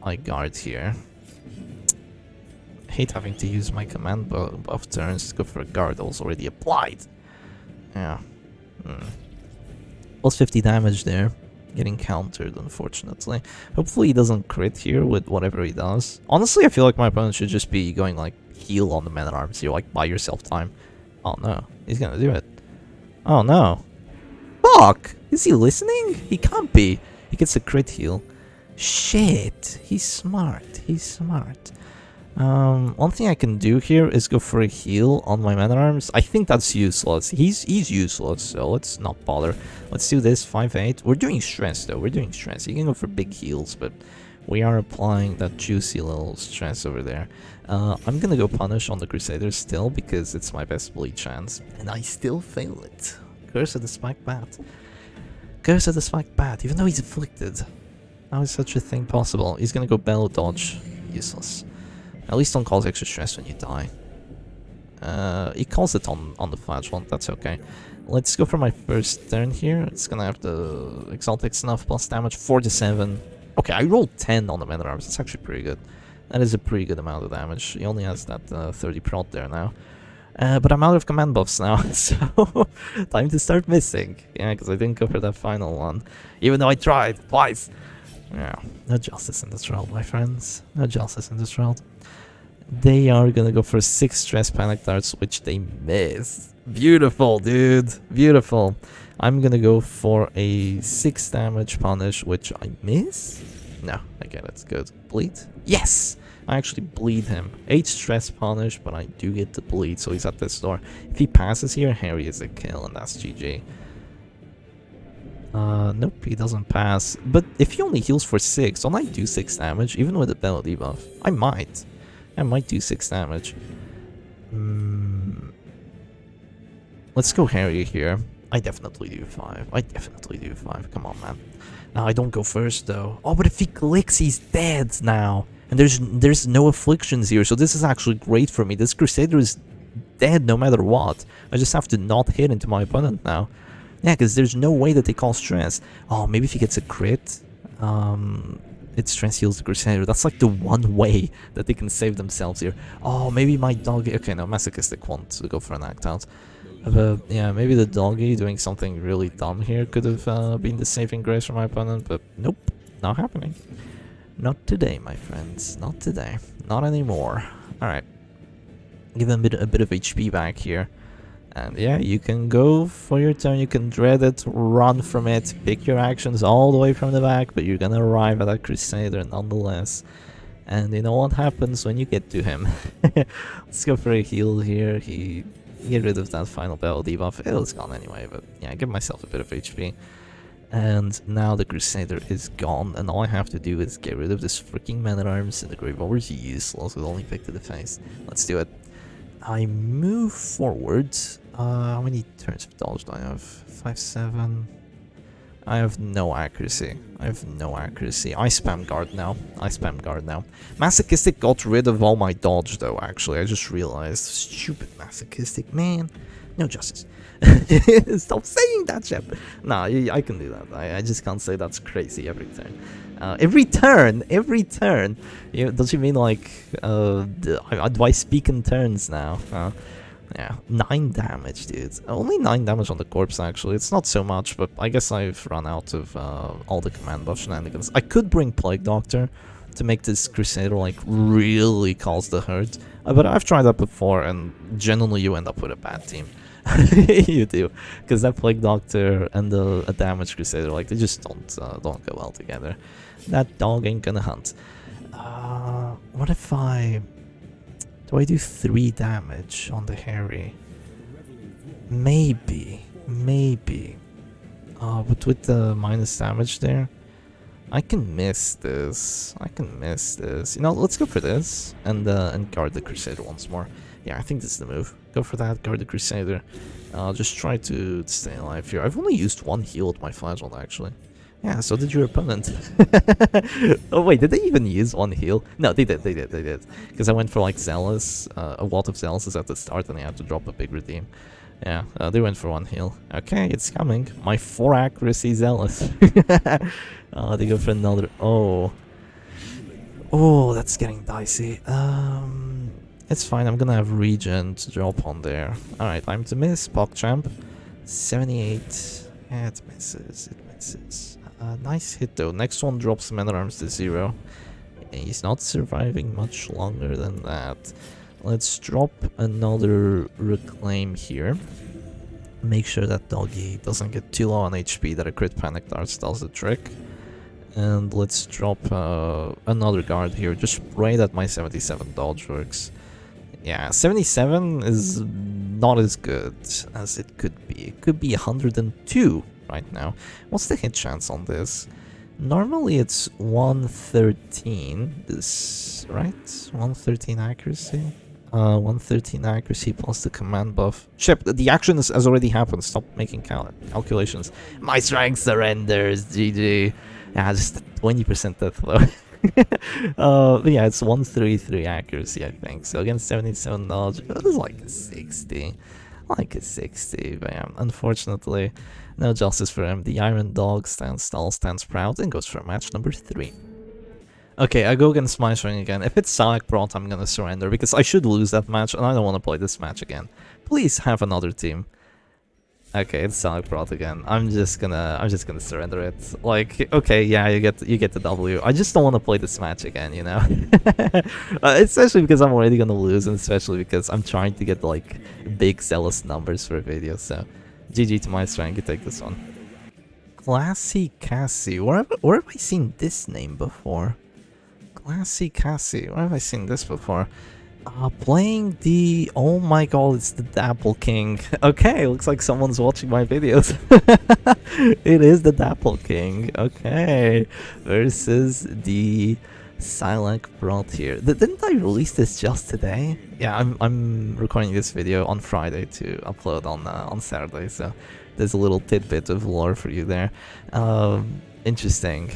I guard here. Hate having to use my command buff turns to go for a guard that was already applied. Yeah. Plus 50 damage there. Getting countered, unfortunately. Hopefully he doesn't crit here with whatever he does. Honestly, I feel like my opponent should just be going like heal on the man-at-arms here, like buy yourself time. Oh no, he's gonna do it. Oh no. Fuck! Is he listening? He can't be. He gets a crit heal. Shit, he's smart. He's smart. One thing I can do here is go for a heal on my man-at-arms. I think that's useless. He's useless, so let's not bother. Let's do this, 5-8. We're doing stress though, we're doing stress. You can go for big heals, but we are applying that juicy little stress over there. I'm gonna go punish on the Crusaders still, because it's my best bleed chance. And I still fail it. Curse of the Spike Bat. Curse of the Spike Bat, even though he's afflicted. How is such a thing possible? He's gonna go Bellow Dodge. Useless. At least don't cause extra stress when you die. He calls it on the Flagellant, that's okay. Let's go for my first turn here. It's gonna have the Exalted Snuff plus damage, 4-7. Okay, I rolled 10 on the man-at-arms, that's actually pretty good. That is a pretty good amount of damage. He only has that 30 prot there now. But I'm out of command buffs now, so time to start missing. Yeah, because I didn't go for that final one. Even though I tried twice. Yeah, no justice in this world, my friends. No justice in this world. They are gonna go for 6 stress panic darts, which they miss. Beautiful, dude. Beautiful. I'm gonna go for a 6 damage punish, which I miss? No, I get it. Good. Bleed? Yes! I actually bleed him. 8 stress punish, but I do get the bleed, so he's at this door. If he passes here, Harry is a kill, and that's GG. Nope, he doesn't pass. But if he only heals for 6, don't I do 6 damage? Even with the Bellow debuff? I might. I might do 6 damage. Let's go Harry here. I definitely do 5. I definitely do 5. Come on, man. No, I don't go first, though. Oh, but if he clicks, he's dead now. And there's no afflictions here, so this is actually great for me. This Crusader is dead no matter what. I just have to not hit into my opponent now. Yeah, because there's no way that they call stress. Oh, maybe if he gets a crit, it stress heals the Crusader. That's like the one way that they can save themselves here. Oh, maybe my Doggy... Okay, no, Masochistic wants to go for an act out. But yeah, maybe the Doggy doing something really dumb here could have been the saving grace for my opponent, but nope, not happening. Not today, my friends. Not today. Not anymore. Alright. Give them a bit of HP back here. And yeah, you can go for your turn, you can dread it, run from it, pick your actions all the way from the back, but you're gonna arrive at that Crusader nonetheless. And you know what happens when you get to him. Let's go for a heal here. He get rid of that final battle debuff. It was gone anyway, but yeah, give myself a bit of HP. And now the Crusader is gone, and all I have to do is get rid of this freaking man-at-arms, and the Grave Robber is useless with only pick to the face. Let's do it. I move forward. How many turns of dodge do I have? 5, 7. I have no accuracy. I spam guard now. Masochistic got rid of all my dodge though, actually. I just realized. Stupid Masochistic, man. No justice. Stop saying that, Shep. Nah, I can do that. I just can't say that's crazy every turn. Every turn. Don't you mean like, do I speak in turns now? Yeah, 9 damage, dude. Only 9 damage on the corpse, actually. It's not so much, but I guess I've run out of all the command buff shenanigans. I could bring Plague Doctor to make this Crusader, like, really cause the hurt. But I've tried that before, and generally you end up with a bad team. You do. Because that Plague Doctor and a damage Crusader, like, they just don't go well together. That dog ain't gonna hunt. What if I... Do I do 3 damage on the Harry? Maybe. But with the minus damage there, I can miss this. You know, let's go for this and guard the Crusader once more. Yeah, I think this is the move. Go for that, guard the Crusader. Just try to stay alive here. I've only used 1 heal with my Flagellant, actually. Yeah, so did your opponent. Oh wait, did they even use 1 heal? No, they did. Because I went for like Zealous, a lot of Zealous at the start, and I had to drop a big redeem. Yeah, they went for 1 heal. Okay, it's coming. My 4 accuracy Zealous. They go for another. Oh, that's getting dicey. It's fine. I'm gonna have Regent drop on there. All right, time to miss. PogChamp, 78. Yeah, it misses. Nice hit though. Next one drops man-at-arms to 0. He's not surviving much longer than that. Let's drop another Reclaim here. Make sure that Doggy doesn't get too low on HP, that a crit Panic Darts does the trick. And let's drop another guard here. Just pray that my 77 dodge works. Yeah, 77 is not as good as it could be. It could be 102 right now. What's the hit chance on this? Normally it's 113. This, right? 113 accuracy? 113 accuracy plus the command buff. Ship, the action has already happened. Stop making calculations. My strength surrenders. GG. Yeah, just 20% death though. But yeah, it's 133 accuracy, I think. So against 77 dodge, it was like a 60. Like a 60, but yeah, unfortunately, no justice for him. The Iron Dog stands tall, stands proud, and goes for match number 3. Okay, I go against my string again. If it's Salak Brought, I'm gonna surrender, because I should lose that match, and I don't want to play this match again. Please have another team. Okay, it's Salak Brought again. I'm just gonna surrender it. Like, okay, yeah, you get the W. I just don't want to play this match again, you know. Especially because I'm already gonna lose, and especially because I'm trying to get like big zealous numbers for a video. So, GG to my strength. You take this one. Classy Cassie. Where have I seen this name before? Classy Cassie. Where have I seen this before? Playing the... Oh my god, it's the Dapple King. Okay, looks like someone's watching my videos. It is the Dapple King. Okay. Versus the Silac brought here. Didn't I release this just today? Yeah, I'm recording this video on Friday to upload on Saturday, so there's a little tidbit of lore for you there. Interesting.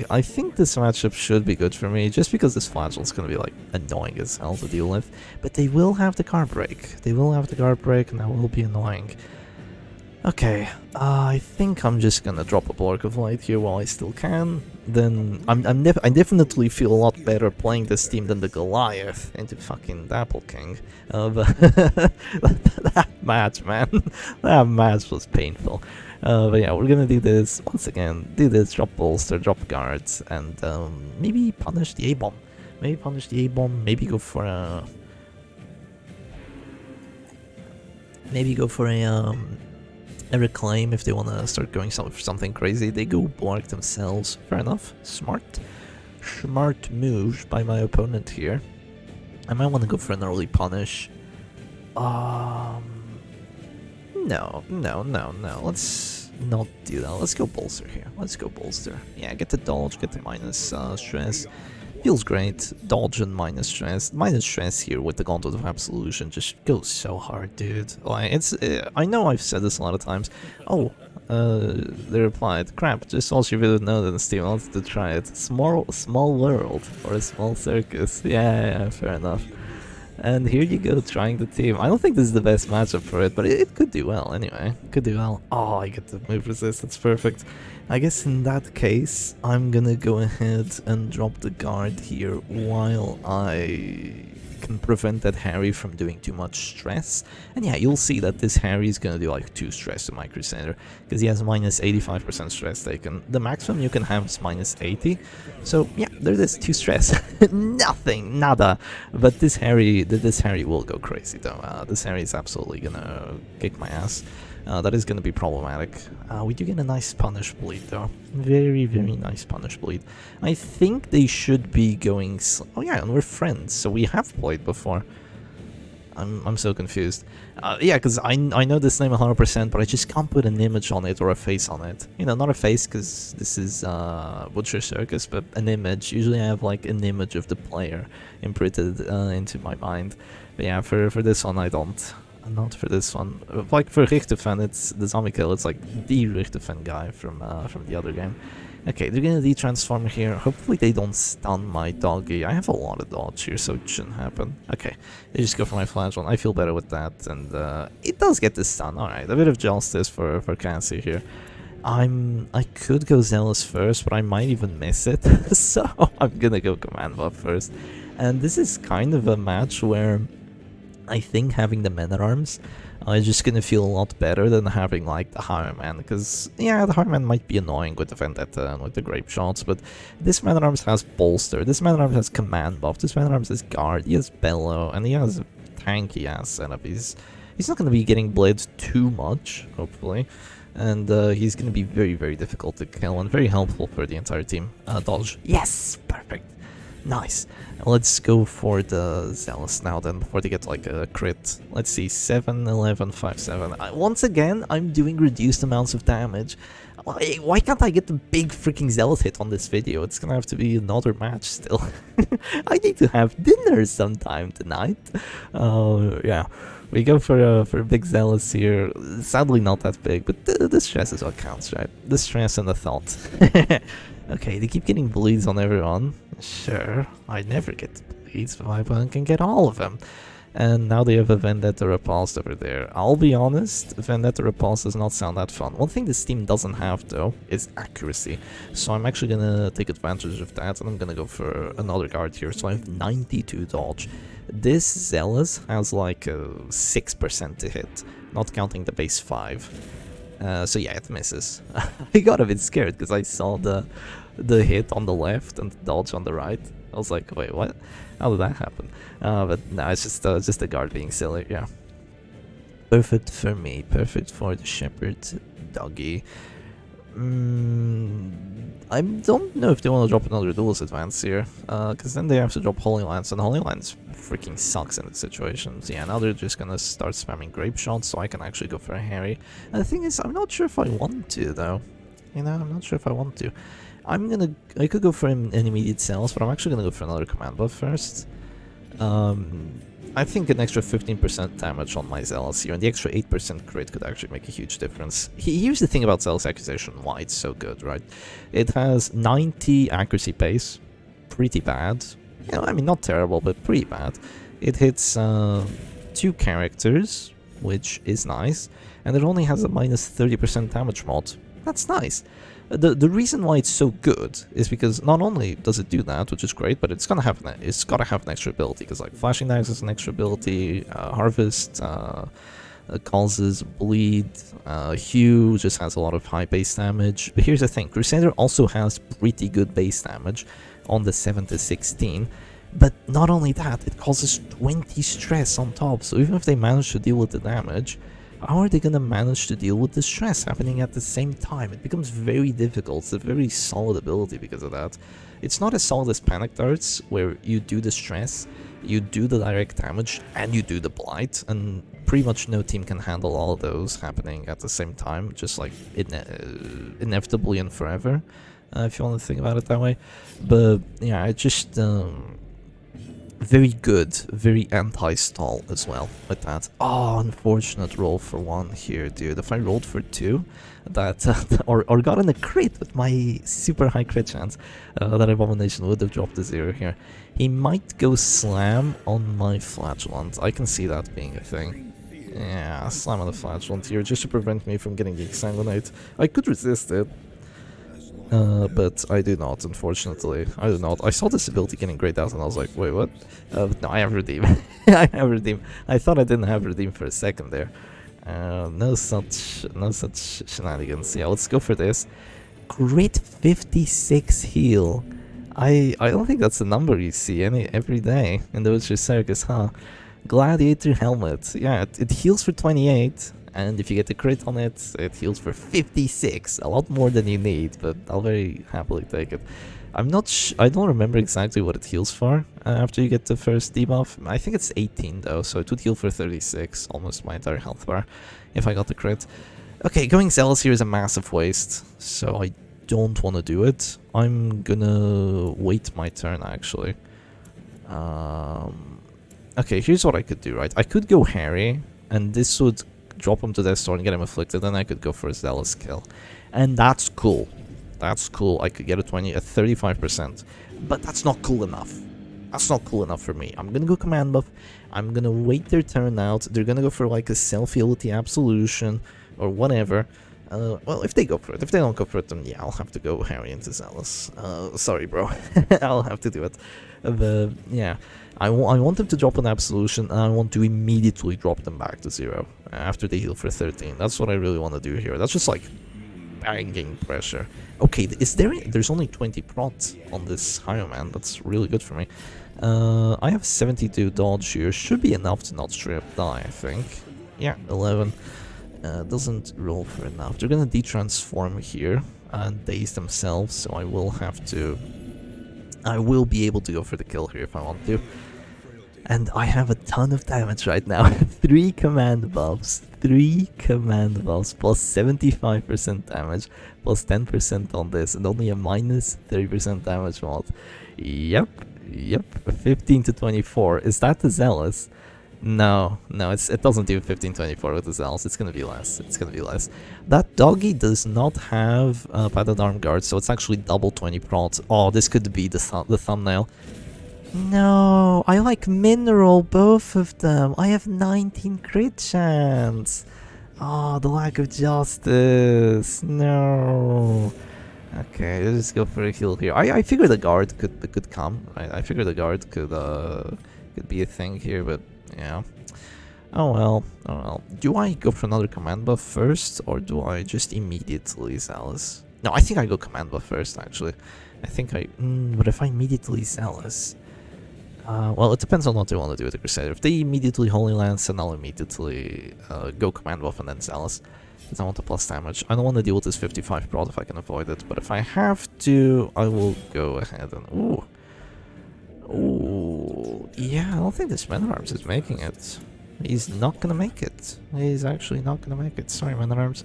I think this matchup should be good for me, just because this Flagellant's gonna be like annoying as hell to deal with. But they will have the guard break. And that will be annoying. Okay, I think I'm just gonna drop a Block of Light here while I still can. Then I definitely feel a lot better playing this team than the Goliath into fucking Dapple King. But that match, man, that match was painful. But yeah, we're gonna do this once again. Drop bolster, drop guards, and maybe punish the A-bomb. Maybe go for a. A reclaim if they want to start going for something crazy. They go block themselves. Fair enough. Smart move by my opponent here. I might want to go for an early punish. No. Let's not do that. Let's go bolster here. Yeah, get the dodge, get the minus stress. Feels great. Dodge and minus stress. Minus stress here with the Gauntlet of Absolution just goes so hard, dude. Like, it's. I know I've said this a lot of times. Oh, they replied, crap, just all she really know that Steve wants to try it. Small world or a small circus. Yeah, fair enough. And here you go, trying the team. I don't think this is the best matchup for it, but it could do well anyway. Oh, I get the move resist, that's perfect. I guess in that case, I'm gonna go ahead and drop the guard here while I can prevent that Harry from doing too much stress. And yeah, you'll see that this Harry is gonna do like 2 stress to my Crusader, because he has minus 85% stress taken. The maximum you can have is minus 80. So yeah, there it is, 2 stress. Nothing, nada. But this Harry will go crazy though. This Harry is absolutely gonna kick my ass. That is gonna be problematic. We do get a nice punish bleed though. Very nice punish bleed. I think they should be going. Oh yeah, and we're friends, so we have played before. I'm so confused. Yeah, because I know this name 100%, but I just can't put an image on it or a face on it. You know, not a face because this is Butcher Circus, but an image. Usually I have like an image of the player imprinted into my mind. But yeah, for this one I don't. Not for this one. Like for Richtefen, it's the zombie kill. It's like the Richtefen guy from the other game. Okay, they're gonna de-transform here. Hopefully they don't stun my Doggy. I have a lot of dodge here, so it shouldn't happen. Okay, they just go for my Flagellant. I feel better with that, and it does get the stun. Alright, a bit of justice for Cassie here. I could go Zealous first, but I might even miss it. So I'm gonna go Command Buff first. And this is kind of a match where I think having the Men-at-Arms is just gonna feel a lot better than having like the Highwayman, because yeah, the Highwayman might be annoying with the Vendetta and with the Grape Shots, but this Man-at-Arms has Bolster, this Man-at-Arms has Command Buff, this Man-at-Arms has Guard, he has Bellow, and he has a tanky ass setup. He's not gonna be getting bled too much, hopefully, and he's gonna be very difficult to kill and very helpful for the entire team. Dodge, yes, perfect. Nice. Let's go for the Zealous now then, before they get like a crit. Let's see, 7, 11, 5, 7. Once again, I'm doing reduced amounts of damage. Why can't I get the big freaking Zealous hit on this video? It's gonna have to be another match still. I need to have dinner sometime tonight. Yeah. We go for a big Zealous here. Sadly not that big, but the stress is what counts, right? The stress and the thought. Okay, they keep getting bleeds on everyone. Sure, I never get bleeds, but my opponent can get all of them. And now they have a Vendetta Repulsed over there. I'll be honest, Vendetta Repulsed does not sound that fun. One thing this team doesn't have though is accuracy. So I'm actually gonna take advantage of that, and I'm gonna go for another guard here. So I have 92 dodge. This Zealous has like a 6% to hit, not counting the base 5. So yeah, it misses. I got a bit scared because I saw the hit on the left and the dodge on the right. I was like, wait, what? How did that happen? But no, it's just the guard being silly, yeah. Perfect for me, perfect for the Shepherd Doggy. I don't know if they want to drop another Duelist Advance here, because then they have to drop Holy Lance, and Holy Lance freaking sucks in this situation. So yeah, now they're just gonna start spamming Grape Shots, so I can actually go for a Harry. And the thing is, I'm not sure if I want to, though. You know, I'm not sure if I want to. I could go for an immediate Zealous, but I'm actually gonna go for another command buff first. I think an extra 15% damage on my Zealous here, and the extra 8% crit could actually make a huge difference. Here's the thing about Zealous Accusation, why it's so good, right? It has 90 accuracy base, pretty bad. You know, I mean, not terrible, but pretty bad. It hits 2 characters, which is nice, and it only has a minus 30% damage mod. That's nice. The reason why it's so good is because not only does it do that, which is great, but it's gotta have an extra ability, because like Flashing Knives is an extra ability, Harvest causes bleed, Hue just has a lot of high base damage. But here's the thing, Crusader also has pretty good base damage on the 7 to 16, but not only that, it causes 20 stress on top, so even if they manage to deal with the damage, how are they gonna manage to deal with the stress happening at the same time? It becomes very difficult. It's a very solid ability because of that. It's not as solid as Panic Darts, where you do the stress, you do the direct damage, and you do the blight, and pretty much no team can handle all of those happening at the same time, just like inevitably and forever, if you want to think about it that way. But yeah, it just... very good, very anti-stall as well with that. Oh, unfortunate roll for 1 here, dude. If I rolled for 2, that or gotten a crit with my super high crit chance, that Abomination would have dropped to 0 here. He might go slam on my Flagellant. I can see that being a thing. Yeah, slam on the Flagellant here just to prevent me from getting Exsanguinate. I could resist it. But I do not, unfortunately. I do not. I saw this ability getting grayed out and I was like, wait, what? No, I have Redeem. I have Redeem. I thought I didn't have Redeem for a second there. No such shenanigans. Yeah, let's go for this. Crit 56 heal. I don't think that's a number you see every day in the Witcher Circus, huh? Gladiator Helmet. Yeah, it heals for 28. And if you get a crit on it, it heals for 56, a lot more than you need, but I'll very happily take it. I don't remember exactly what it heals for after you get the first debuff. I think it's 18 though, so it would heal for 36, almost my entire health bar, if I got the crit. Okay, going Zealous here is a massive waste, so I don't want to do it. I'm gonna wait my turn, actually. Okay, here's what I could do, right? I could go Harry, and this would drop him to Death's Door and get him afflicted, then I could go for a Zealous kill. And that's cool. That's cool. I could get a 35%. But that's not cool enough. That's not cool enough for me. I'm gonna go command buff. I'm gonna wait their turn out. They're gonna go for like a self-heality absolution or whatever. Well, if they go for it. If they don't go for it, then yeah, I'll have to go Harry into Zealous. Sorry, bro. I'll have to do it. But yeah, I want them to drop an absolution, and I want to immediately drop them back to 0 after they heal for 13. That's what I really want to do here. That's just like banging pressure. Okay, there's only 20 prots on this Hyo Man. That's really good for me. I have 72 dodge here. Should be enough to not straight up die, I think. Yeah, 11. Doesn't roll for enough. They're gonna detransform here and daze themselves, so I will be able to go for the kill here if I want to. And I have a ton of damage right now. 3 command buffs. 3 command buffs plus 75% damage plus 10% on this, and only a minus 30% damage mod. Yep. 15 to 24. Is that the Zealous? No, it doesn't do 15-24 with the Zealous. It's gonna be less. That Doggy does not have padded arm guard, so it's actually double 20 prots. Oh, this could be the thumbnail. No, I like Mineral, both of them. I have 19 crit chance. Oh, the lack of justice. No. Okay, let's just go for a heal here. I figured the guard could come. Right? I figured the guard could be a thing here, but yeah. Oh well. Do I go for another command buff first, or do I just immediately Zealous? No, I think I go command buff first, actually. But if I immediately Zealous... well, it depends on what they want to do with the Crusader. If they immediately Holy Lance, then I'll immediately go command buff and then Zealous. Because I want the plus damage. I don't want to deal with this 55 prot if I can avoid it, but if I have to, I will go ahead and... Ooh, yeah, I don't think this Man-at-Arms is making it. He's not gonna make it. He's actually not gonna make it. Sorry, man-at-arms.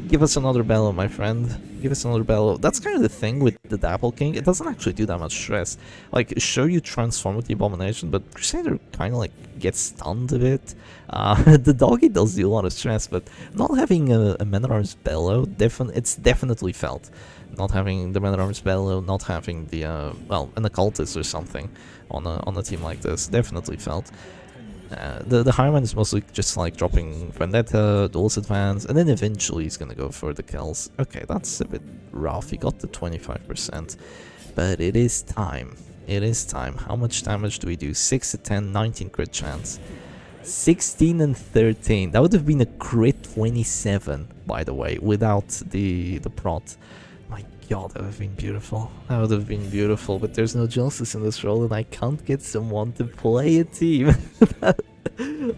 Give us another bellow, my friend. Give us another bellow. That's kind of the thing with the Dapple King. It doesn't actually do that much stress. Like, sure, you transform with the Abomination, but Crusader kind of like gets stunned a bit. The Doggy does do a lot of stress, but not having a Man-at-Arms bellow, it's definitely felt. Not having the Man-at-Arms bellow, not having the, well, an occultist or something on a team like this, definitely felt. The higher one is mostly just like dropping Vendetta, Duelist Advance, and then eventually he's gonna go for the kills. Okay, that's a bit rough. He got the 25%, but it is time. It is time. How much damage do we do? 6 to 10, 19 crit chance. 16 and 13. That would have been a crit 27, by the way, without the prot. My god, that would have been beautiful. That would have been beautiful, but there's no justice in this role, and I can't get someone to play a team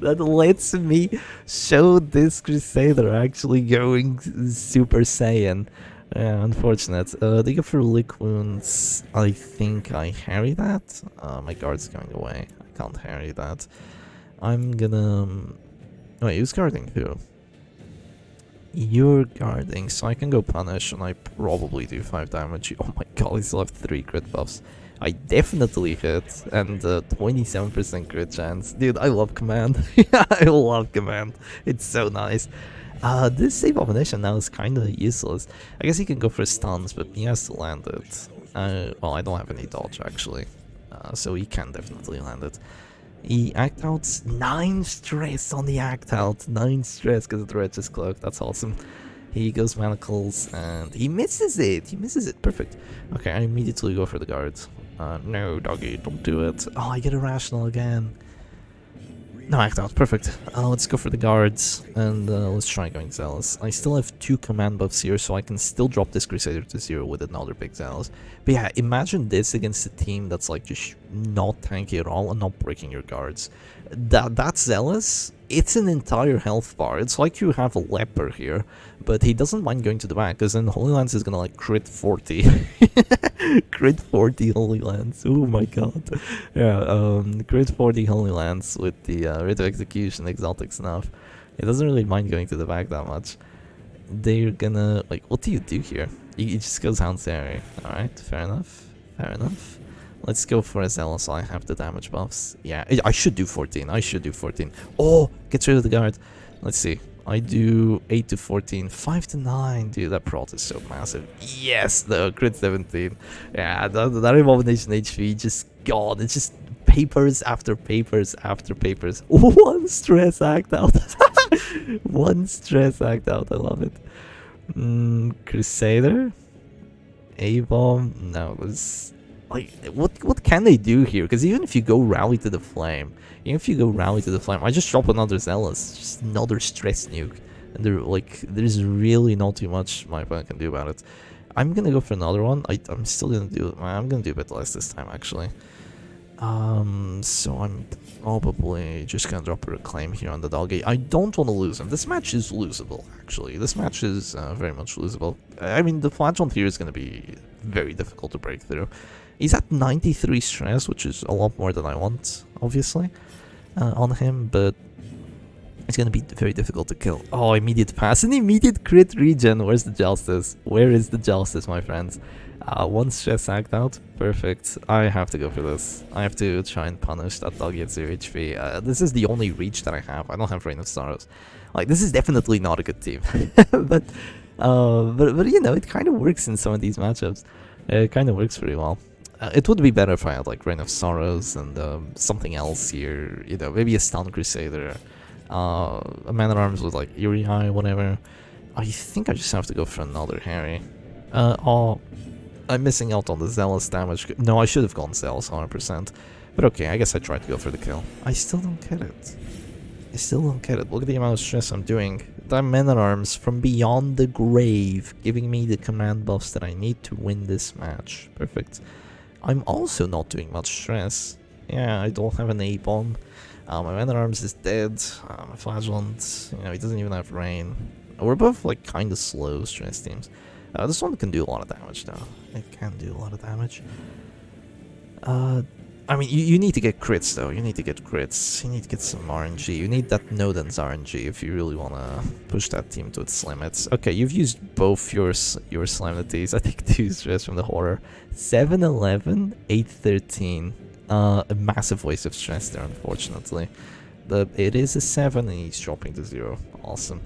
that lets me show this Crusader actually going Super Saiyan. Yeah, unfortunate. They go for Lick Wounds. I think I harry that. My guard's going away. I can't harry that. I'm gonna... Wait, who's guarding who? You're guarding, so I can go punish, and I probably do 5 damage. Oh my god, I still have 3 crit buffs. I definitely hit, and 27% crit chance. Dude, I love command. I love command. It's so nice. This save abomination now is kind of useless. I guess he can go for stuns, but he has to land it. Well, I don't have any dodge actually, so he can definitely land it. He act outs 9 stress on the act out. 9 stress because of the Wretch's Cloak. That's awesome. He goes manacles and he misses it. He misses it. Perfect. Okay, I immediately go for the guards. No, Doggy, don't do it. Oh, I get irrational again. No, act out. Perfect. Let's go for the guards and let's try going Zealous. I still have 2 command buffs here, so I can still drop this Crusader to 0 with another big Zealous. But yeah, imagine this against a team that's like just not tanky at all and not breaking your guards. That Zealous, it's an entire health bar. It's like you have a leper here, but he doesn't mind going to the back because then Holy Lance is gonna like crit 40. Crit 40 Holy Lance. Oh my god. Yeah, crit 40 Holy Lance with the Rite of Execution, exotic stuff. He doesn't really mind going to the back that much. They're gonna, like, what do you do here? He just goes Hound Theory. Alright, fair enough. Fair enough. Let's go for a Zealous so I have the damage buffs. Yeah, I should do 14. I should do 14. Oh, gets rid of the guard. Let's see. I do 8 to 14. 5 to 9. Dude, that prot is so massive. Yes, the crit 17. Yeah, that Abomination HP just gone. It's just papers after papers after papers. One stress act out. One stress act out. I love it. Crusader? A-bomb? No, it's... Like, what can they do here? Because even if you go Rally to the Flame, I just drop another Zealous, just another stress nuke, and there's really not too much my opponent can do about it. I'm gonna go for another one. I'm still gonna do. I'm gonna do a bit less this time actually. So I'm probably just gonna drop a Reclaim here on the Doggy. I don't want to lose him. This match is losable actually. This match is very much losable. I mean, the Flagellant here is gonna be very difficult to break through. He's at 93 stress, which is a lot more than I want, obviously, on him, but it's going to be very difficult to kill. Oh, immediate pass, an immediate crit regen. Where's the justice? Where is the justice, my friends? 1 stress act out. Perfect. I have to go for this. I have to try and punish that Doggy at 0 HP. This is the only reach that I have. I don't have Reign of Sorrows. Like, this is definitely not a good team. but you know, it kind of works in some of these matchups. It kind of works very well. It would be better if I had like Reign of Sorrows and something else here, you know, maybe a Stun Crusader, a Man-at-Arms with like Eerie Eye, whatever. I think I just have to go for another Harry. Oh, I'm missing out on the Zealous damage. No, I should have gone Zealous 100%. But okay, I guess I tried to go for the kill. I still don't get it. I still don't get it. Look at the amount of stress I'm doing. That Man-at-Arms from beyond the grave, giving me the command buffs that I need to win this match. Perfect. I'm also not doing much stress. Yeah, I don't have an A-bomb. My Man-at-Arms is dead. My Flagellant, you know, he doesn't even have Rain. We're both like kind of slow stress teams. This one can do a lot of damage though. It can do a lot of damage. I mean, you need to get crits though. You need to get crits. You need to get some RNG. You need that Noden's RNG if you really want to push that team to its limits. Okay, you've used both your Solemnities. I think 2 stress from the horror. 7-11, 8-13. A massive waste of stress there, unfortunately. It is a 7 and he's dropping to 0. Awesome.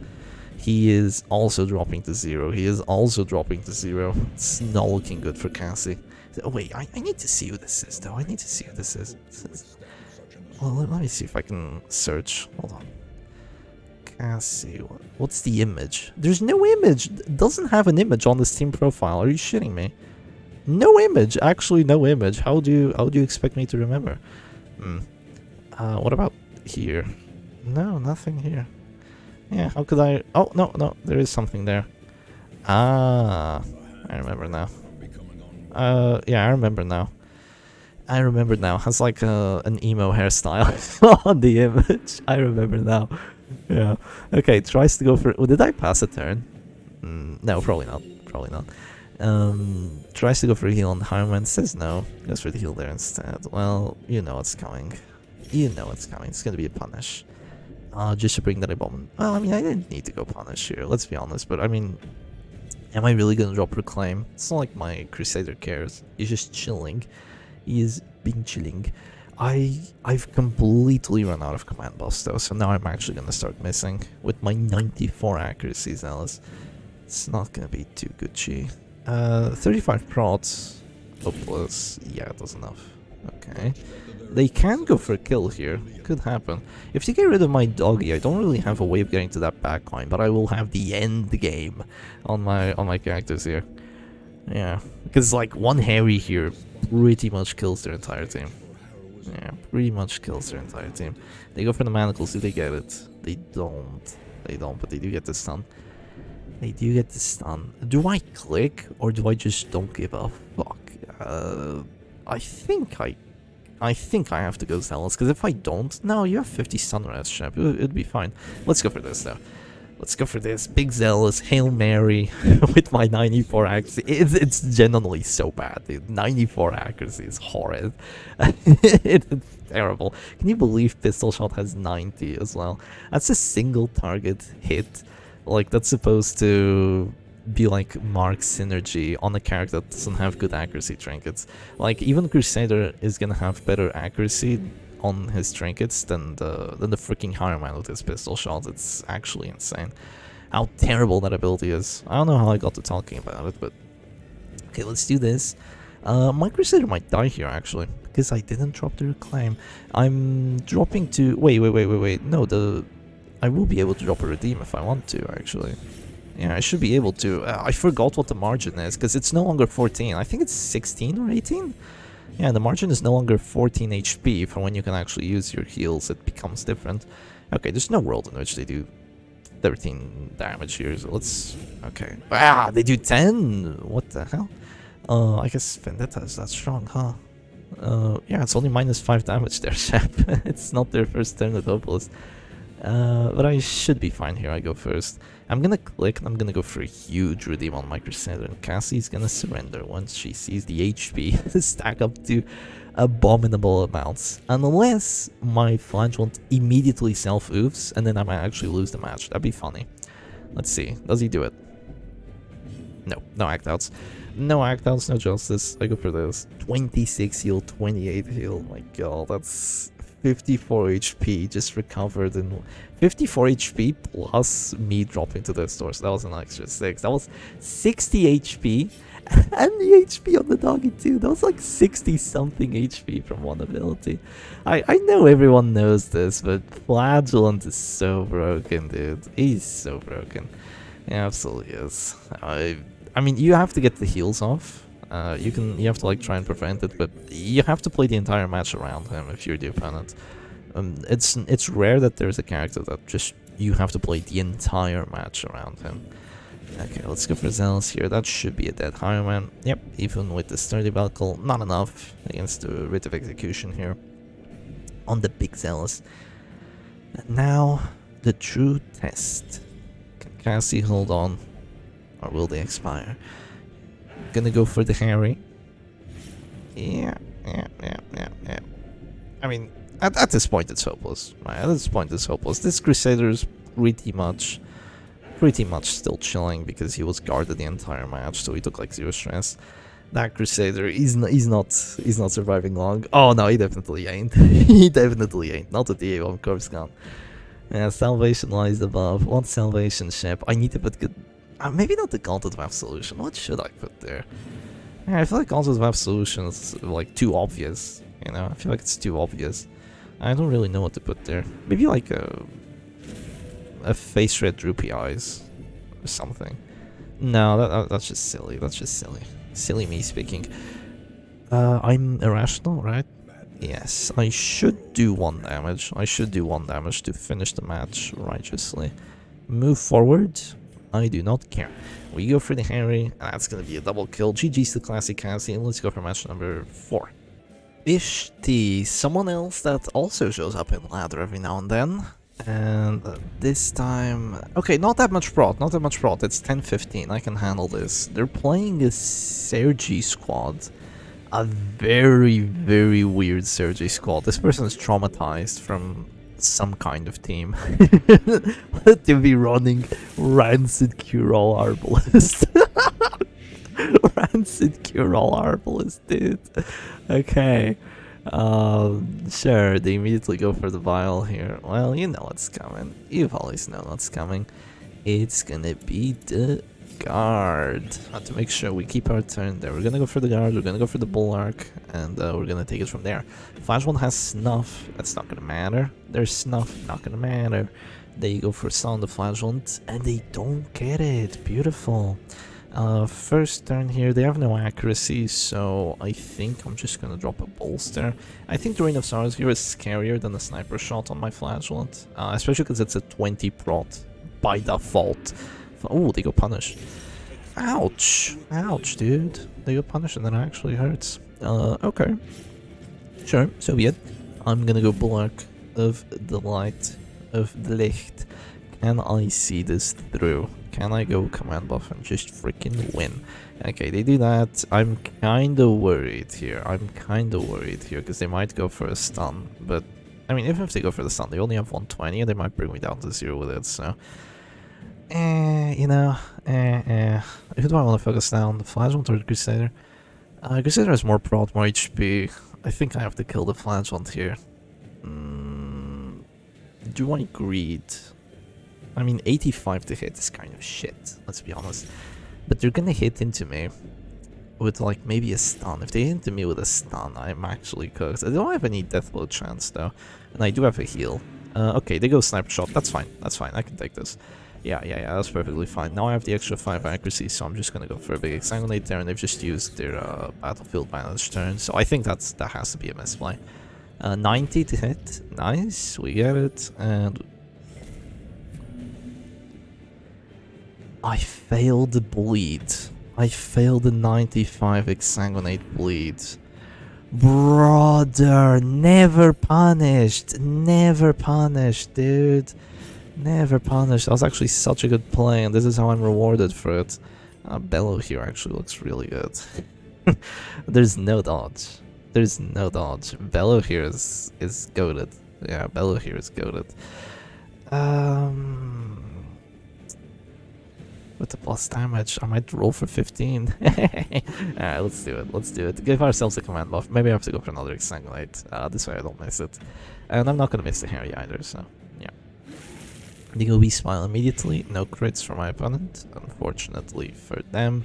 He is also dropping to 0. He is also dropping to 0. It's not looking good for Cassie. Oh, wait, I need to see who this is, though. I need to see who this is. Well, let me see if I can search. Hold on. Cassie, what's the image? There's no image. It doesn't have an image on this team profile. Are you shitting me? No image. Actually, no image. How do you expect me to remember? What about here? No, nothing here. Yeah, how could I... Oh, no, there is something there. Ah, I remember now. Yeah, I remember now. Has like an emo hairstyle on the image. I remember now. Yeah. Okay, tries to go for... Oh, did I pass a turn? No, probably not. Probably not. Tries to go for a heal on the Highman, says no. Goes for the heal there instead. Well, you know what's coming. You know what's coming. It's gonna be a punish. Just to bring that bomb. Well, I mean, I didn't need to go punish here, let's be honest, but I mean, am I really gonna drop Reclaim? It's not like my Crusader cares. He's just chilling. He is being chilling. I've completely run out of command buffs though, so now I'm actually gonna start missing. With my 94 accuracy zealous, it's not gonna be too good, Chi. 35 prots. Hopeless. Yeah, that's enough. Okay. They can go for a kill here. Could happen. If they get rid of my Doggy, I don't really have a way of getting to that backline, but I will have the end game on my characters here. Yeah, because like one Harry here pretty much kills their entire team. Yeah, pretty much kills their entire team. They go for the manacles. Do they get it? They don't. They don't, but they do get the stun. They do get the stun. Do I click or do I just don't give a fuck? I think I have to go Zealous, because if I don't... No, you have 50 stun rest, champ. It'd be fine. Let's go for this, though. Let's go for this. Big Zealous, Hail Mary, with my 94 accuracy. It's genuinely so bad, dude. 94 accuracy is horrid. It's terrible. Can you believe Pistol Shot has 90 as well? That's a single target hit. Like, that's supposed to... be like Mark synergy on a character that doesn't have good accuracy trinkets. Like even Crusader is gonna have better accuracy on his trinkets than the freaking Higher Man with his pistol shots. It's actually insane how terrible that ability is. I don't know how I got to talking about it, but okay, let's do this. My Crusader might die here actually because I didn't drop the Reclaim. I'm dropping to wait. No, I will be able to drop a Redeem if I want to actually. Yeah, I should be able to. I forgot what the margin is, because it's no longer 14. I think it's 16 or 18? Yeah, the margin is no longer 14 HP for when you can actually use your heals. It becomes different. Okay, there's no world in which they do 13 damage here, so let's... Okay. Ah, they do 10? What the hell? I guess Vendetta is that strong, huh? Yeah, it's only -5 damage there, chap. It's not their first turn at Hopeless. But I should be fine here. I go first. I'm gonna click and I'm gonna go for a huge redeem on my Crusader, and Cassie's gonna surrender once she sees the HP stack up to abominable amounts. Unless my Flagellant immediately self-oofs and then I might actually lose the match. That'd be funny. Let's see. Does he do it? No act-outs. No act-outs, no justice. I go for this. 26 heal, 28 heal. My god, that's 54 HP just recovered, and 54 HP plus me dropping to the store, so that was an extra 6. That was 60 HP, and the HP on the Doggy too. That was like 60 something HP from one ability. I know everyone knows this, but Flagellant is so broken, dude. He's so broken. He absolutely is. I mean, you have to get the heals off. You have to like try and prevent it, but you have to play the entire match around him if you're the opponent. It's rare that there's a character that just you have to play the entire match around him. Okay, let's go for Zealous here. That should be a dead Higher Man. Yep, even with the sturdy Belkle, not enough against the Writ of Execution here on the big Zealous. And now the true test. Can Cassie hold on, or will they expire? Gonna go for the Harry. Yeah. I mean, at this point it's hopeless. Right? At this point it's hopeless. This Crusader's pretty much still chilling because he was guarded the entire match, so he took like 0 stress. That Crusader, he's not surviving long. Oh no, he definitely ain't. He definitely ain't. Not with the A1 corpse gun. Yeah, Salvation lies above. What Salvation ship? I need to put good. Maybe not the Gauntlet of Absolution. What should I put there? Yeah, I feel like Gauntlet of Absolution is like too obvious. You know, I feel like it's too obvious. I don't really know what to put there. Maybe like a face red droopy eyes or something. No, that's just silly. That's just silly. Silly me speaking. I'm irrational, right? Yes, I should do 1 damage. I should do 1 damage to finish the match righteously. Move forward. I do not care. We go for the Harry, and that's gonna be a double kill. GG's to Classic Cassie, and let's go for match number 4. Ishti, someone else that also shows up in ladder every now and then. And this time... Okay, not that much prot, It's 10-15, I can handle this. They're playing a Sergi squad. A very, very weird Sergi squad. This person is traumatized from some kind of team. To be running Rancid Cure-All Arbalist. Rancid Cure-All Arbalist, dude. Okay. Sure, they immediately go for the vial here. Well, you know what's coming. You've always known what's coming. It's gonna be the guard. Have to make sure we keep our turn there. We're gonna go for the guard, we're gonna go for the bulwark, and we're gonna take it from there. Flagellant has snuff, that's not gonna matter. There's snuff, not gonna matter. They go for sound of Flagellant, and they don't get it. Beautiful. First turn here, they have no accuracy, so I think I'm just gonna drop a bolster. I think the Rain of Sorrows here is scarier than the sniper shot on my Flagellant, especially because it's a 20 prot by default. Oh, they go punish. Ouch. Ouch, dude. They go punish and that actually hurts. Okay. Sure, so be it. I'm gonna go Bulwark of the Light, of the Licht. Can I see this through? Can I go command buff and just freaking win? Okay, they do that. I'm kinda worried here. Because they might go for a stun. But, I mean, even if they go for the stun, they only have 120 and they might bring me down to 0 with it, so... you know, who do I want to focus now on? The Flagellant or the Crusader? Crusader has more prot, more HP. I think I have to kill the Flagellant here. Do I greed? I mean, 85 to hit is kind of shit, let's be honest. But they're gonna hit into me with, like, maybe a stun. If they hit into me with a stun, I'm actually cooked. I don't have any death blow chance, though. And I do have a heal. Okay, they go sniper shot. That's fine, I can take this. Yeah, that's perfectly fine. Now I have the extra 5 accuracy, so I'm just gonna go for a big exsanguinate there, and they've just used their battlefield bandage turn, so I think that has to be a misplay. 90 to hit, nice, we get it, and... I failed the bleed. I failed the 95 exsanguinate bleed. Brother, never punished, dude. Never punished. That was actually such a good play, and this is how I'm rewarded for it. Bellow here actually looks really good. There's no dodge. Bellow here is goated. Yeah, Bellow here is goated. With the plus damage, I might roll for 15. Alright, let's do it. Give ourselves a command buff. Maybe I have to go for another exsanguinate. This way I don't miss it. And I'm not gonna miss the Harry either, so yeah. They go B-Smile immediately. No crits for my opponent, unfortunately for them.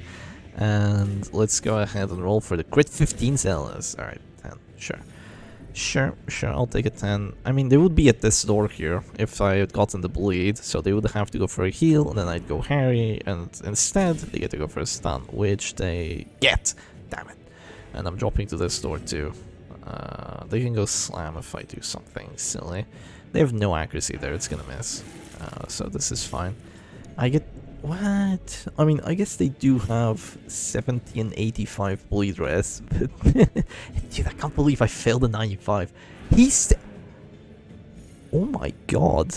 And let's go ahead and roll for the crit 15 Zealous. Alright, 10, sure. Sure, I'll take a 10. I mean, they would be at this door here if I had gotten the bleed, so they would have to go for a heal, and then I'd go Harry, and instead they get to go for a stun, which they get. Damn it. And I'm dropping to this door too. They can go slam if I do something silly. They have no accuracy there, it's gonna miss. So this is fine. I get... What? I mean, I guess they do have 70 and 85 bleed res, but... Dude, I can't believe I failed a 95. Oh my god.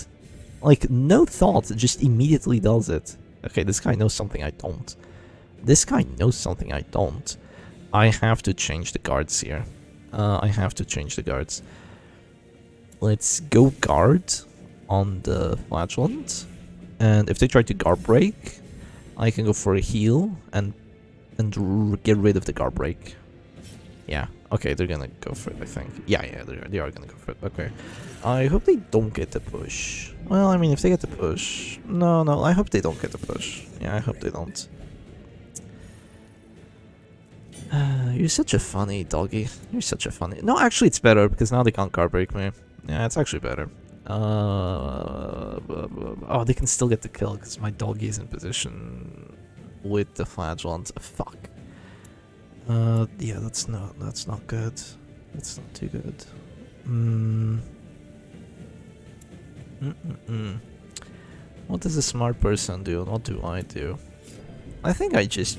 Like, no thought, just immediately does it. Okay, this guy knows something I don't. I have to change the guards here. Let's go guard on the Flagellant, and if they try to guard break, I can go for a heal and get rid of the guard break. Yeah, okay, they're gonna go for it, I think. Yeah, they are gonna go for it. Okay, I hope they don't get the push. Well, I mean, if they get the push, no, I hope they don't get the push. Yeah, I hope they don't. You're such a funny doggy. You're such a funny. No, actually, it's better because now they can't guard break me. Yeah, it's actually better. Oh, they can still get the kill because my doggy is in position with the Flagellant. Fuck. Yeah, that's not good. That's not too good. What does a smart person do? What do I do? I think I just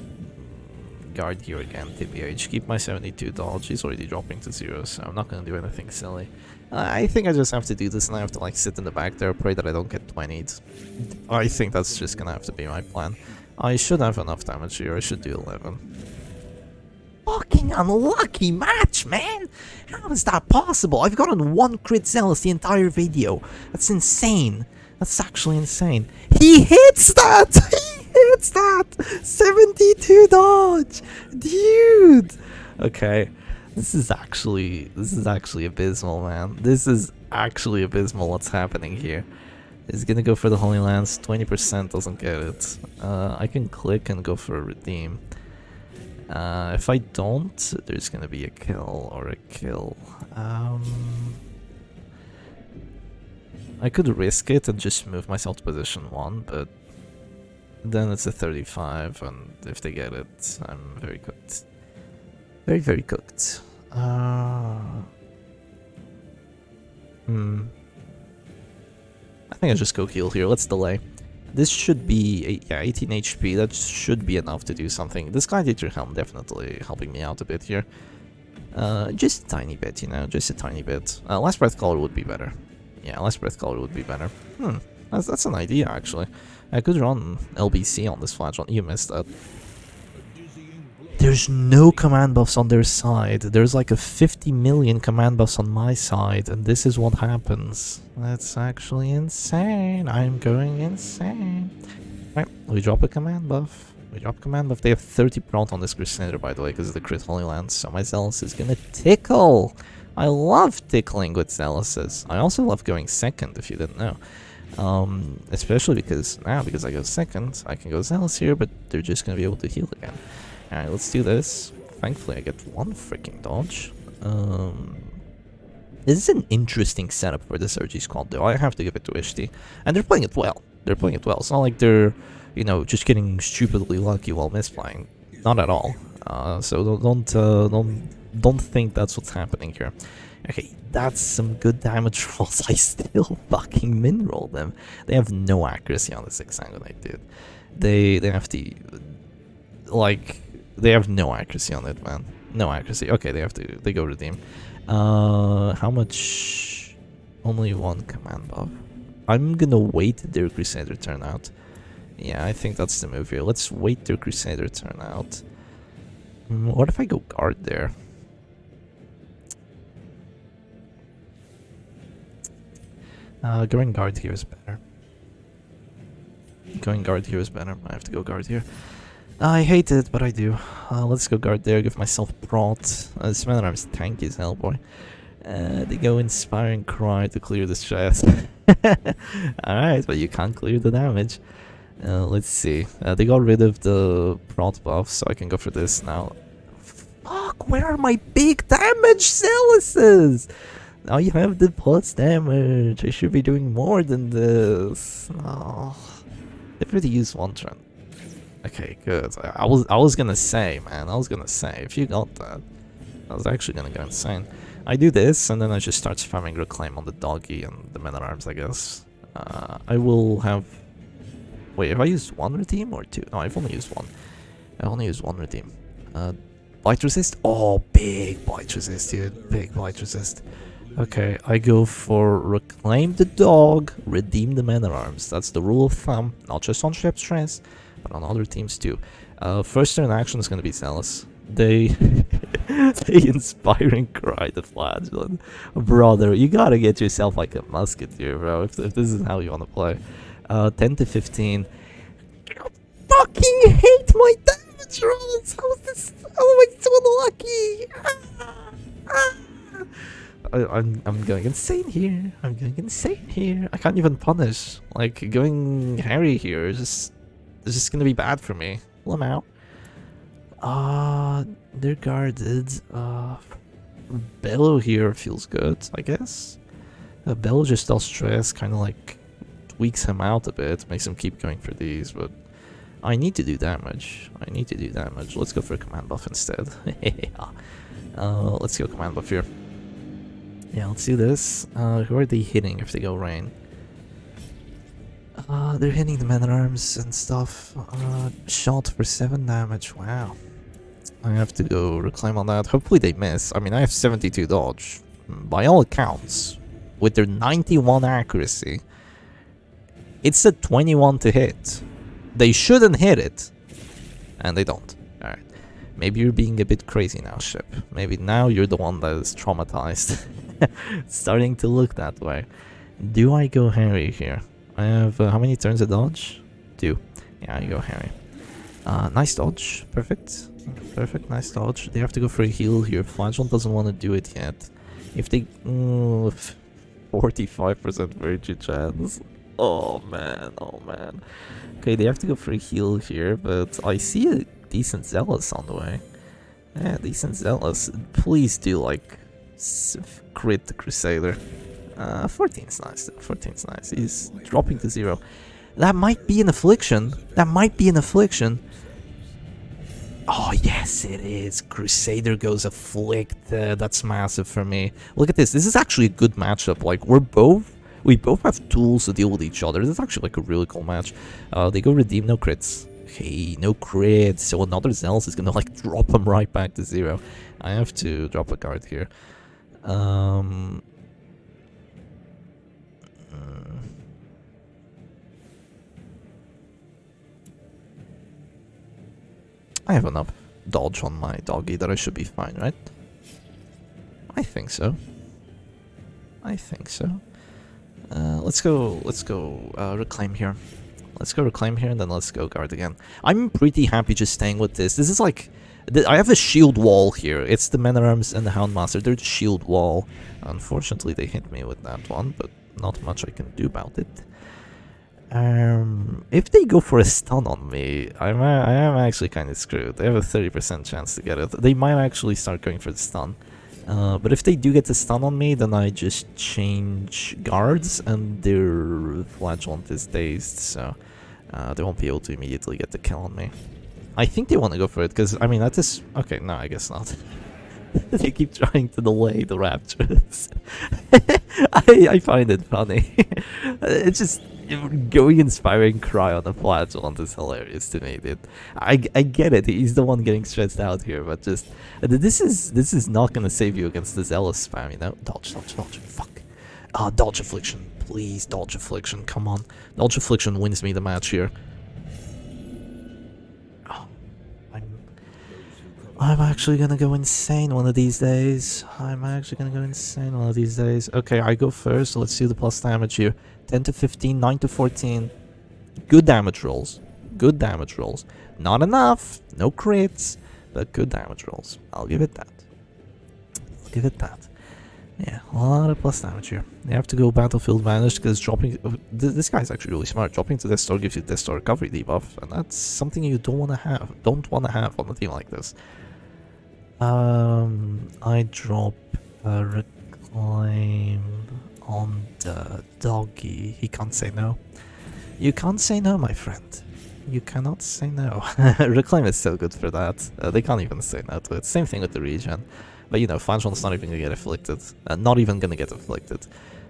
guard here again, TBH. Keep my 72 dodge. He's already dropping to 0, so I'm not gonna do anything silly. I think I just have to do this, and I have to like sit in the back there, pray that I don't get 20'd. I think that's just gonna have to be my plan. I should have enough damage here. I should do 11. Fucking unlucky match, man! How is that possible? I've gotten 1 crit zealous the entire video. That's insane. That's actually insane. He hits that! He hits that! 72 dodge! Dude! Okay. This is actually abysmal, man. This is actually abysmal what's happening here. He's gonna go for the Holy Lance. 20% doesn't get it. I can click and go for a redeem. If I don't, there's gonna be a kill or a kill. I could risk it and just move myself to position 1, but then it's a 35, and if they get it, I'm very cooked. Very, very cooked. I think I just go heal here. Let's delay. This should be, yeah, 18 HP. That should be enough to do something. This Gladiator Helm definitely helping me out a bit here. Just a tiny bit, you know, just a tiny bit. Last Breath Color would be better. Yeah, Last Breath Color would be better. That's an idea, actually. I could run LBC on this Flagellant. You missed that. There's no command buffs on their side. There's like a 50 million command buffs on my side, and this is what happens. That's actually insane. I'm going insane. Right, we drop a command buff. They have 30 prot on this Crusader, by the way, because of the crit Holy Lance, so my Zealous is gonna tickle. I love tickling with Zealouses. I also love going second, if you didn't know. Especially because now, because I go second, I can go Zealous here, but they're just gonna be able to heal again. Alright, let's do this. Thankfully, I get 1 freaking dodge. This is an interesting setup for the Sergi squad, though. I have to give it to Ishti. And they're playing it well. It's not like they're, you know, just getting stupidly lucky while misplaying. Not at all. So don't think that's what's happening here. Okay, that's some good damage rolls. I still fucking min roll them. They have no accuracy on the 6 Sanguinite, dude. They have to, like, they have no accuracy on it, man. No accuracy. Okay, they go redeem. How much? Only 1 command buff. I'm gonna wait their Crusader turn out. Yeah, I think that's the move here. Let's wait their Crusader turn out. What if I go guard there? Going guard here is better. I have to go guard here. I hate it, but I do. Let's go guard there, give myself prot. This man arm's tanky as hell, boy. They go Inspiring Cry to clear this chest. Alright, but you can't clear the damage. Let's see. They got rid of the prot buff, so I can go for this now. Fuck, where are my big damage Zealouses? Now you have the plus damage. I should be doing more than this. Oh, they've already used 1 turn. Okay, good. I was gonna say, man. If you got that, I was actually gonna go insane. I do this, and then I just start spamming Reclaim on the Doggy and the Men at Arms, I guess. I will have. Wait, have I used 1 redeem or 2? No, I've only used 1. I only used 1 redeem. Bite resist? Oh, big bite resist, dude. Big bite resist. Okay, I go for Reclaim the Dog, Redeem the Men at Arms. That's the rule of thumb, not just on Ship Stress, but on other teams too. First turn action is going to be Zealous. They they inspiring cry the Flagellant. Brother, you gotta get yourself like a musketeer, bro, if this is how you wanna play. 10 to 15. I fucking hate my damage rolls! How is this? How am I so unlucky? I'm going insane here. I'm going insane here. I can't even punish. Like, going Harry here is just gonna be bad for me. Lamau. They're guarded. Bellow here feels good, I guess. Bellow just does stress, kind of like tweaks him out a bit, makes him keep going for these, but I need to do damage. Let's go for a command buff instead. Let's go command buff here. Yeah, let's do this. Who are they hitting if they go rain? They're hitting the man-at-arms and stuff. Shot for 7 damage, wow. I have to go reclaim on that. Hopefully they miss. I mean, I have 72 dodge. By all accounts, with their 91 accuracy, it's a 21 to hit. They shouldn't hit it, and they don't. Alright. Maybe you're being a bit crazy now, Ship. Maybe now you're the one that is traumatized. It's starting to look that way. Do I go Harry here? I have, how many turns of dodge? 2. Yeah, I go Harry. Nice dodge. Perfect. Perfect, nice dodge. They have to go for a heal here. Flagellant doesn't want to do it yet. If they... 45% virtue chance. Oh man, oh man. Okay, they have to go for a heal here, but I see a decent Zealous on the way. Yeah, decent Zealous. Please do, like, crit the Crusader. 14's nice, 14's nice. He's dropping to 0. That might be an affliction. Oh, yes, it is. Crusader goes afflicted. That's massive for me. Look at this. This is actually a good matchup. Like, we both have tools to deal with each other. This is actually like a really cool match. They go redeem, no crits. Okay, no crits. So another Zealous is gonna like drop him right back to 0. I have to drop a card here. I have enough dodge on my Doggy that I should be fine, right? I think so. Let's go reclaim here. And then let's go guard again. I'm pretty happy just staying with this. This is like... I have a shield wall here. It's the Men-at-Arms and the Houndmaster. They're the shield wall. Unfortunately, they hit me with that one, but not much I can do about it. If they go for a stun on me, I am actually kind of screwed. They have a 30% chance to get it. They might actually start going for the stun. But if they do get the stun on me, then I just change guards, and their Flagellant is dazed, so they won't be able to immediately get the kill on me. I think they want to go for it, because, I mean, that is... Okay, no, I guess not. They keep trying to delay the raptures. I find it funny. It's just... Going inspiring cry on the Flagellant is hilarious to me, dude. I get it, he's the one getting stressed out here, but just... This is not gonna save you against the Zealous spam, you know? Dodge, fuck. Dodge Affliction. Please, Dodge Affliction, come on. Dodge Affliction wins me the match here. I'm actually gonna go insane one of these days. Okay, I go first. Let's see the plus damage here. 10 to 15, 9 to 14. Good damage rolls. Not enough. No crits. But good damage rolls. I'll give it that. Yeah, a lot of plus damage here. You have to go Battlefield Vanish because dropping... This guy's actually really smart. Dropping to Death Star gives you Death Star recovery debuff. And that's something you don't want to have. On a team like this. I drop a reclaim on the Doggy. He can't say no. You can't say no, my friend. You cannot say no. Reclaim is so good for that. They can't even say no to it. Same thing with the regen. But you know, Flagellant's not even gonna get afflicted.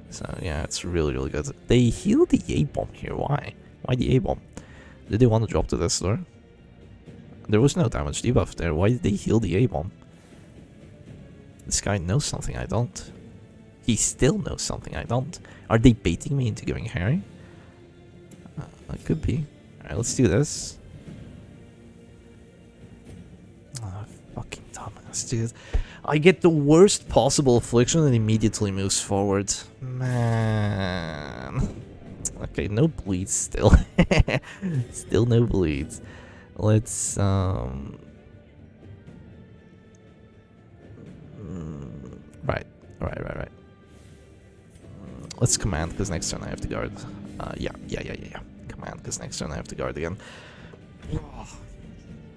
So yeah, it's really, really good. They heal the A-bomb here. Why? Why the A-bomb? Did they want to drop to this door? There was no damage debuff there. Why did they heal the A-bomb? This guy knows something I don't. He still knows something I don't. Are they baiting me into going Harry? It could be. Alright, let's do this. Fucking dumbass, dude. I get the worst possible affliction and immediately moves forward. Man. Okay, no bleeds still. Still no bleeds. Let's right. Let's command, because next turn I have to guard. Yeah. Command, because next turn I have to guard again.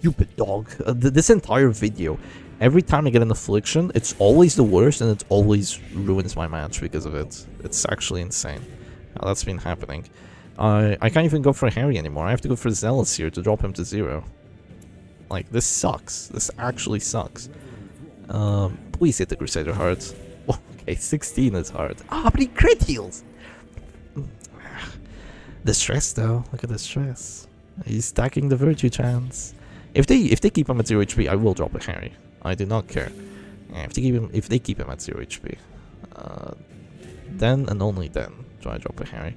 Stupid dog. This entire video, every time I get an affliction, it's always the worst, and it always ruins my match because of it. It's actually insane how that's been happening. I can't even go for Harry anymore. I have to go for Zealous here to drop him to 0. Like, this sucks. This actually sucks. Please hit the Crusader hard. Okay, 16 is hard. Ah, but he crit heals! The stress, though. Look at the stress. He's stacking the virtue chance. If they keep him at 0 HP, I will drop a Harry. I do not care. Yeah, if they keep him at 0 HP, then and only then do I drop a Harry.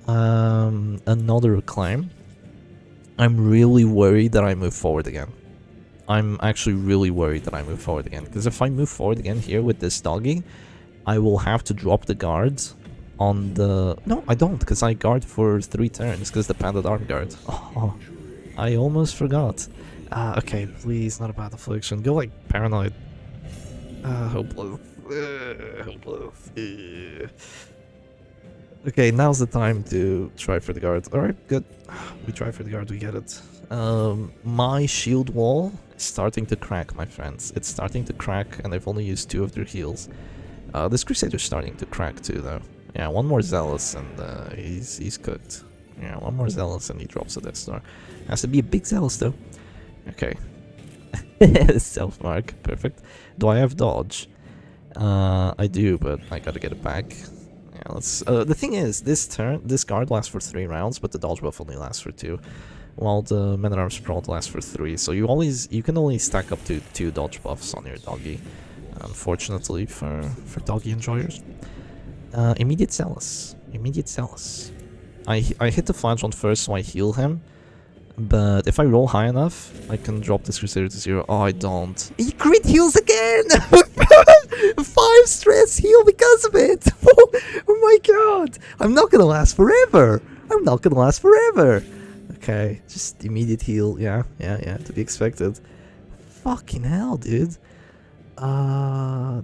Another reclaim. I'm really worried that I move forward again. I'm actually really worried that I move forward again, because if I move forward again here with this Doggy, I will have to drop the guards on the... No, I don't, because I guard for 3 turns, because the padded arm guard. Oh, I almost forgot. Okay, please, not a bad affliction. Go like Paranoid. Hopeless. Hopeless. Okay, now's the time to try for the guard. Alright, good. We try for the guard, we get it. My shield wall is starting to crack, my friends. It's starting to crack, and I've only used 2 of their heals. This Crusader's starting to crack too, though. Yeah, one more Zealous, and he's cooked. Yeah, one more Zealous, and he drops a Death Star. Has to be a big Zealous, though. Okay. Self-mark, perfect. Do I have dodge? I do, but I gotta get it back. Yeah, let's. The thing is, this guard lasts for 3 rounds, but the dodge buff only lasts for 2, while the Man-at-Arms Sprawl lasts for 3. So you can only stack up to 2 dodge buffs on your Doggy. Unfortunately for Doggy enjoyers. Immediate Zealous. Immediate Zealous. I hit the Flagellant first, so I heal him. But if I roll high enough, I can drop this Crusader to 0. Oh, I don't. He crit heals again! 5 stress heal because of it! Oh my god! I'm not gonna last forever! I'm not gonna last forever! Okay, just immediate heal. Yeah, to be expected. Fucking hell, dude.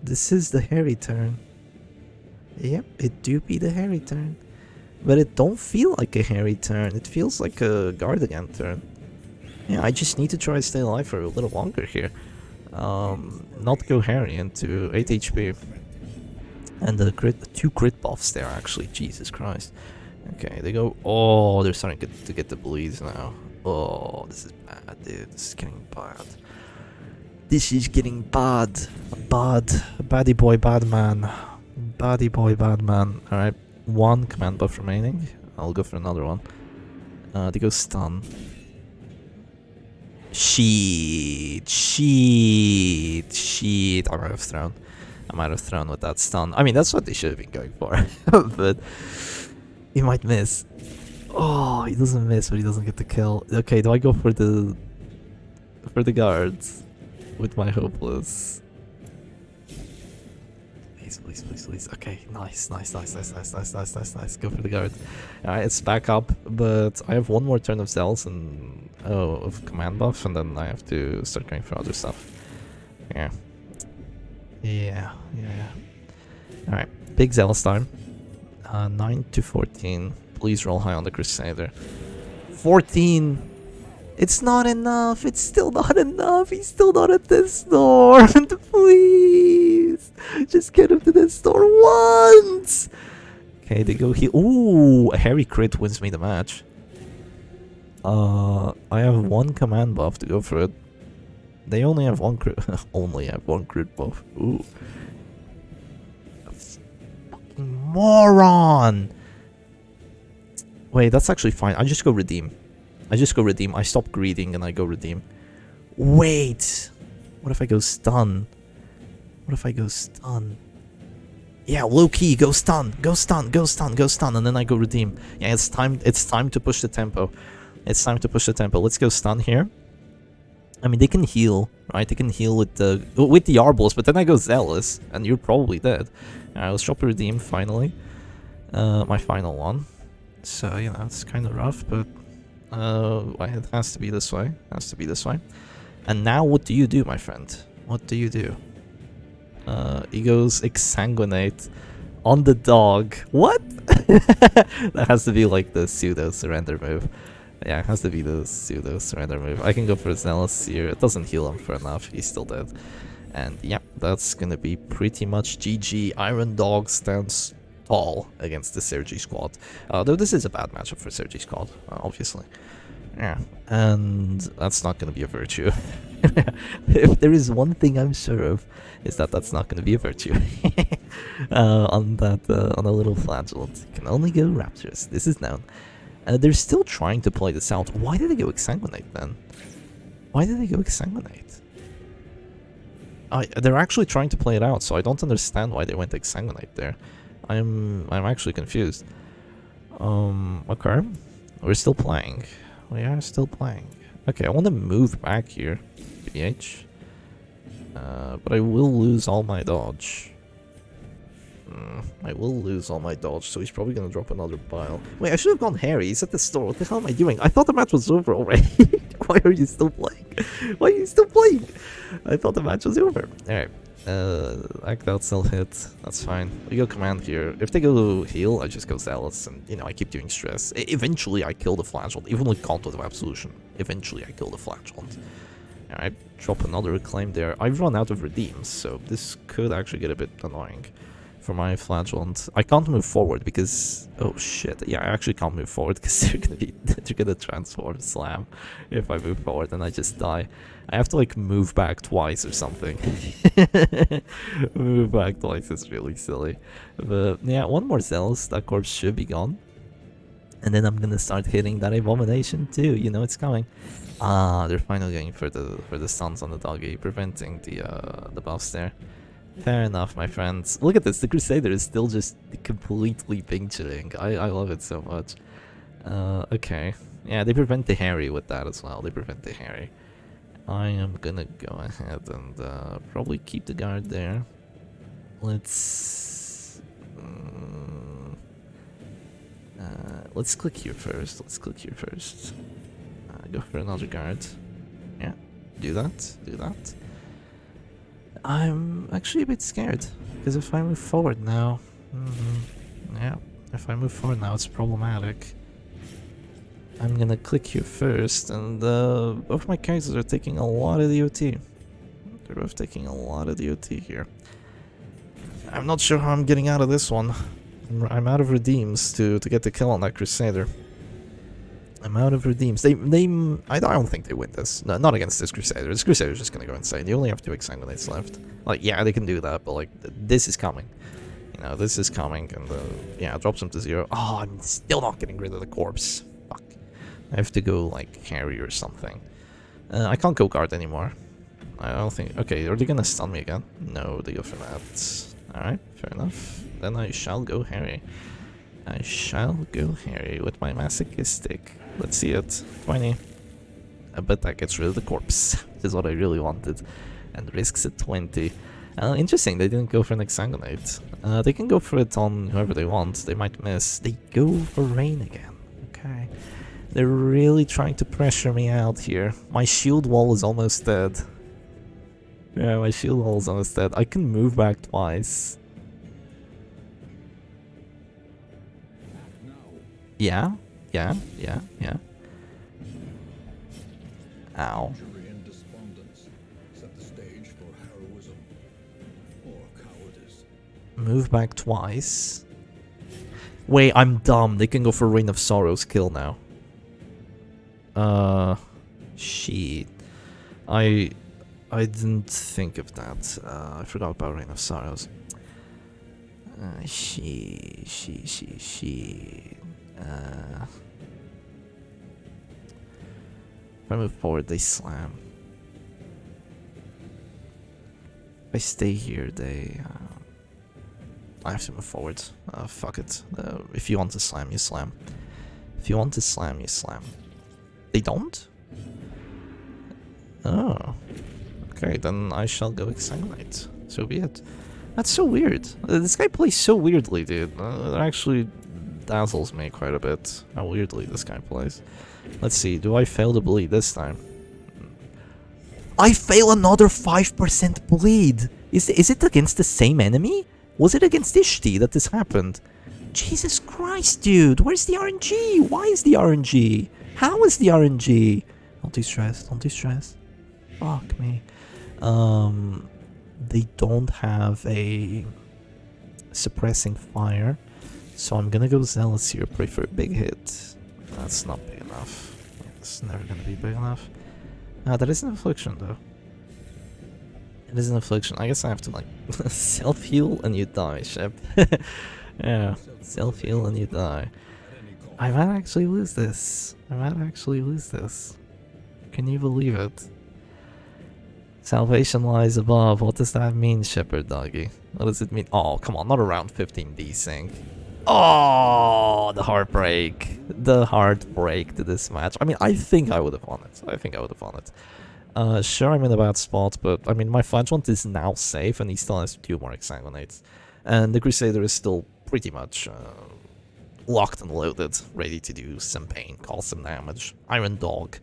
This is the Harry turn. Yep, it do be the Harry turn. But it don't feel like a Harry turn, it feels like a guard again turn. Yeah, I just need to try to stay alive for a little longer here. Not go Harry into 8 HP. And the 2 crit buffs there, actually, Jesus Christ. Okay, they go, oh, they're starting to get the bleeds now. Oh, this is bad, dude, this is getting bad. This is getting bad. Bad. Baddie boy, bad man. Baddie boy, bad man. Alright. 1 command buff remaining. I'll go for another one. They go stun. Shit. I might have thrown with that stun. I mean, that's what they should have been going for. But he might miss. Oh, he doesn't miss, but he doesn't get the kill. Okay, do I go for the guards with my hopeless? Please. Okay, nice. Go for the guard. Alright, it's back up, but I have 1 more turn of Zealous and of command buff, and then I have to start going for other stuff. Yeah. Alright, big Zealous time. 9 to 14. Please roll high on the Crusader. 14! It's not enough! It's still not enough! He's still not at this store! Please! Just get him to this store once! Okay, they go here. Ooh! A Harry crit wins me the match. I have 1 command buff to go for it. They only have 1 crit. Only have 1 crit buff. Ooh. Fucking moron! Wait, that's actually fine. I just go redeem. I stop greeting and I go redeem. Wait! What if I go stun? Yeah, low key, go stun, and then I go redeem. Yeah, it's time to push the tempo. Let's go stun here. I mean, they can heal, right? They can heal with the Arbals, but then I go Zealous, and you're probably dead. Alright, let's drop a Redeem, finally. My final one. So, you know, it's kind of rough, but it has to be this way. Has to be this way. And now what do you do, my friend? What do you do? He goes Exsanguinate on the dog. What? That has to be like the pseudo surrender move. Yeah, it has to be the pseudo surrender move. I can go for Zealous here. It doesn't heal him for enough. He's still dead. And yeah, that's gonna be pretty much GG. Iron Dog stands tall against the Sergi squad. Though this is a bad matchup for Sergi squad, obviously. Yeah, and that's not gonna be a virtue. If there is one thing I'm sure of, is that that's not gonna be a virtue. On a little Flagellant. You can only go Raptors. This is known. They're still trying to play this out. Why did they go Exsanguinate then? Why did they go Exsanguinate? They're actually trying to play it out, so I don't understand why they went Exsanguinate there. I'm actually confused. Okay. We're still playing. We are still playing. Okay, I want to move back here. BH. But I will lose all my dodge. I will lose all my dodge, so he's probably gonna drop another pile. Wait, I should have gone Harry. He's at the store. What the hell am I doing? I thought the match was over already. Why are you still playing? Why are you still playing? I thought the match was over. Alright. Act out, self hit. That's fine. We go command here. If they go heal, I just go Zealous, and you know, I keep doing stress. Eventually, I kill the Flagellant, even with Content of Absolution. Eventually, I kill the Flagellant. Alright, drop another Reclaim there. I've run out of redeems, so this could actually get a bit annoying for my Flagellant. I can't move forward because... oh shit, yeah, I actually can't move forward because they're gonna transform slam if I move forward and I just die. I have to like move back twice or something. Move back twice is really silly. But yeah, one more Zealous, that corpse should be gone. And then I'm gonna start hitting that Abomination too, you know it's coming. Ah, they're finally going for the stuns on the Doggy, preventing the buffs there. Fair enough, my friends. Look at this, the Crusader is still just completely ping-chilling. I love it so much. Okay. Yeah, they prevent the Harry with that as well. They prevent the Harry. I am gonna go ahead and probably keep the guard there. Let's click here first. Let's click here first. Go for another guard. Yeah, do that. Do that. I'm actually a bit scared, because if I move forward now, yeah, if I move forward now, it's problematic. I'm gonna click here first, and both my characters are taking a lot of DOT. They're both taking a lot of DOT here. I'm not sure how I'm getting out of this one. I'm out of redeems to get the kill on that Crusader. I'm out of redeems. I don't think they win this. No, not against this Crusader. This Crusader's just gonna go insane. You only have 2 Exsanguinates left. Like, yeah, they can do that, but like, this is coming. You know, this is coming, and yeah, drops him to 0. Oh, I'm still not getting rid of the corpse. Fuck. I have to go, like, Harry or something. I can't go guard anymore. I don't think... okay, are they gonna stun me again? No, they go for that. Alright, fair enough. Then I shall go Harry. I shall go Harry with my Masochistic. Let's see it. 20. I bet that gets rid of the corpse, which is what I really wanted. And risks at 20. Interesting, they didn't go for an Exsanguinate. They can go for it on whoever they want. They might miss. They go for Rain again. Okay. They're really trying to pressure me out here. My shield wall is almost dead. Yeah, my shield wall is almost dead. I can move back twice. Yeah. Ow. Move back twice. Wait, I'm dumb. They can go for Reign of Sorrows kill now. Shit. I didn't think of that. I forgot about Reign of Sorrows. Shit. If I move forward, they slam. If I stay here, they... I have to move forward. Fuck it. If you want to slam, you slam. If you want to slam, you slam. They don't? Oh. Okay, then I shall go exsanguinate. So be it. That's so weird. This guy plays so weirdly, dude. It actually dazzles me quite a bit how weirdly this guy plays. Let's see, do I fail to bleed this time? I fail another 5% bleed! Is it against the same enemy? Was it against Ishti that this happened? Jesus Christ, dude! Where's the RNG? Why is the RNG? How is the RNG? Don't do stress, don't do stress. Fuck me. They don't have a suppressing fire, so I'm gonna go Zealous here, pray for a big hit. That's not big enough. It's never gonna be big enough. That is an affliction though. It is an affliction. I guess I have to like self-heal and you die, Shep. Yeah, self-heal and you die. I might actually lose this. I might actually lose this. Can you believe it? Salvation lies above. What does that mean, Shepherd Doggy? What does it mean? Oh, come on, not around 15 desync. Oh, the heartbreak. The heartbreak to this match. I mean, I think I would have won it. I think I would have won it. Sure, I'm in a bad spot, but I mean, my Flagellant is now safe, and he still has 2 more exsanguinates. And the Crusader is still pretty much locked and loaded, ready to do some pain, cause some damage. Iron Dog.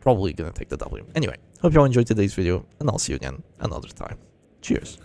Probably gonna take the W. Anyway, hope you all enjoyed today's video, and I'll see you again another time. Cheers.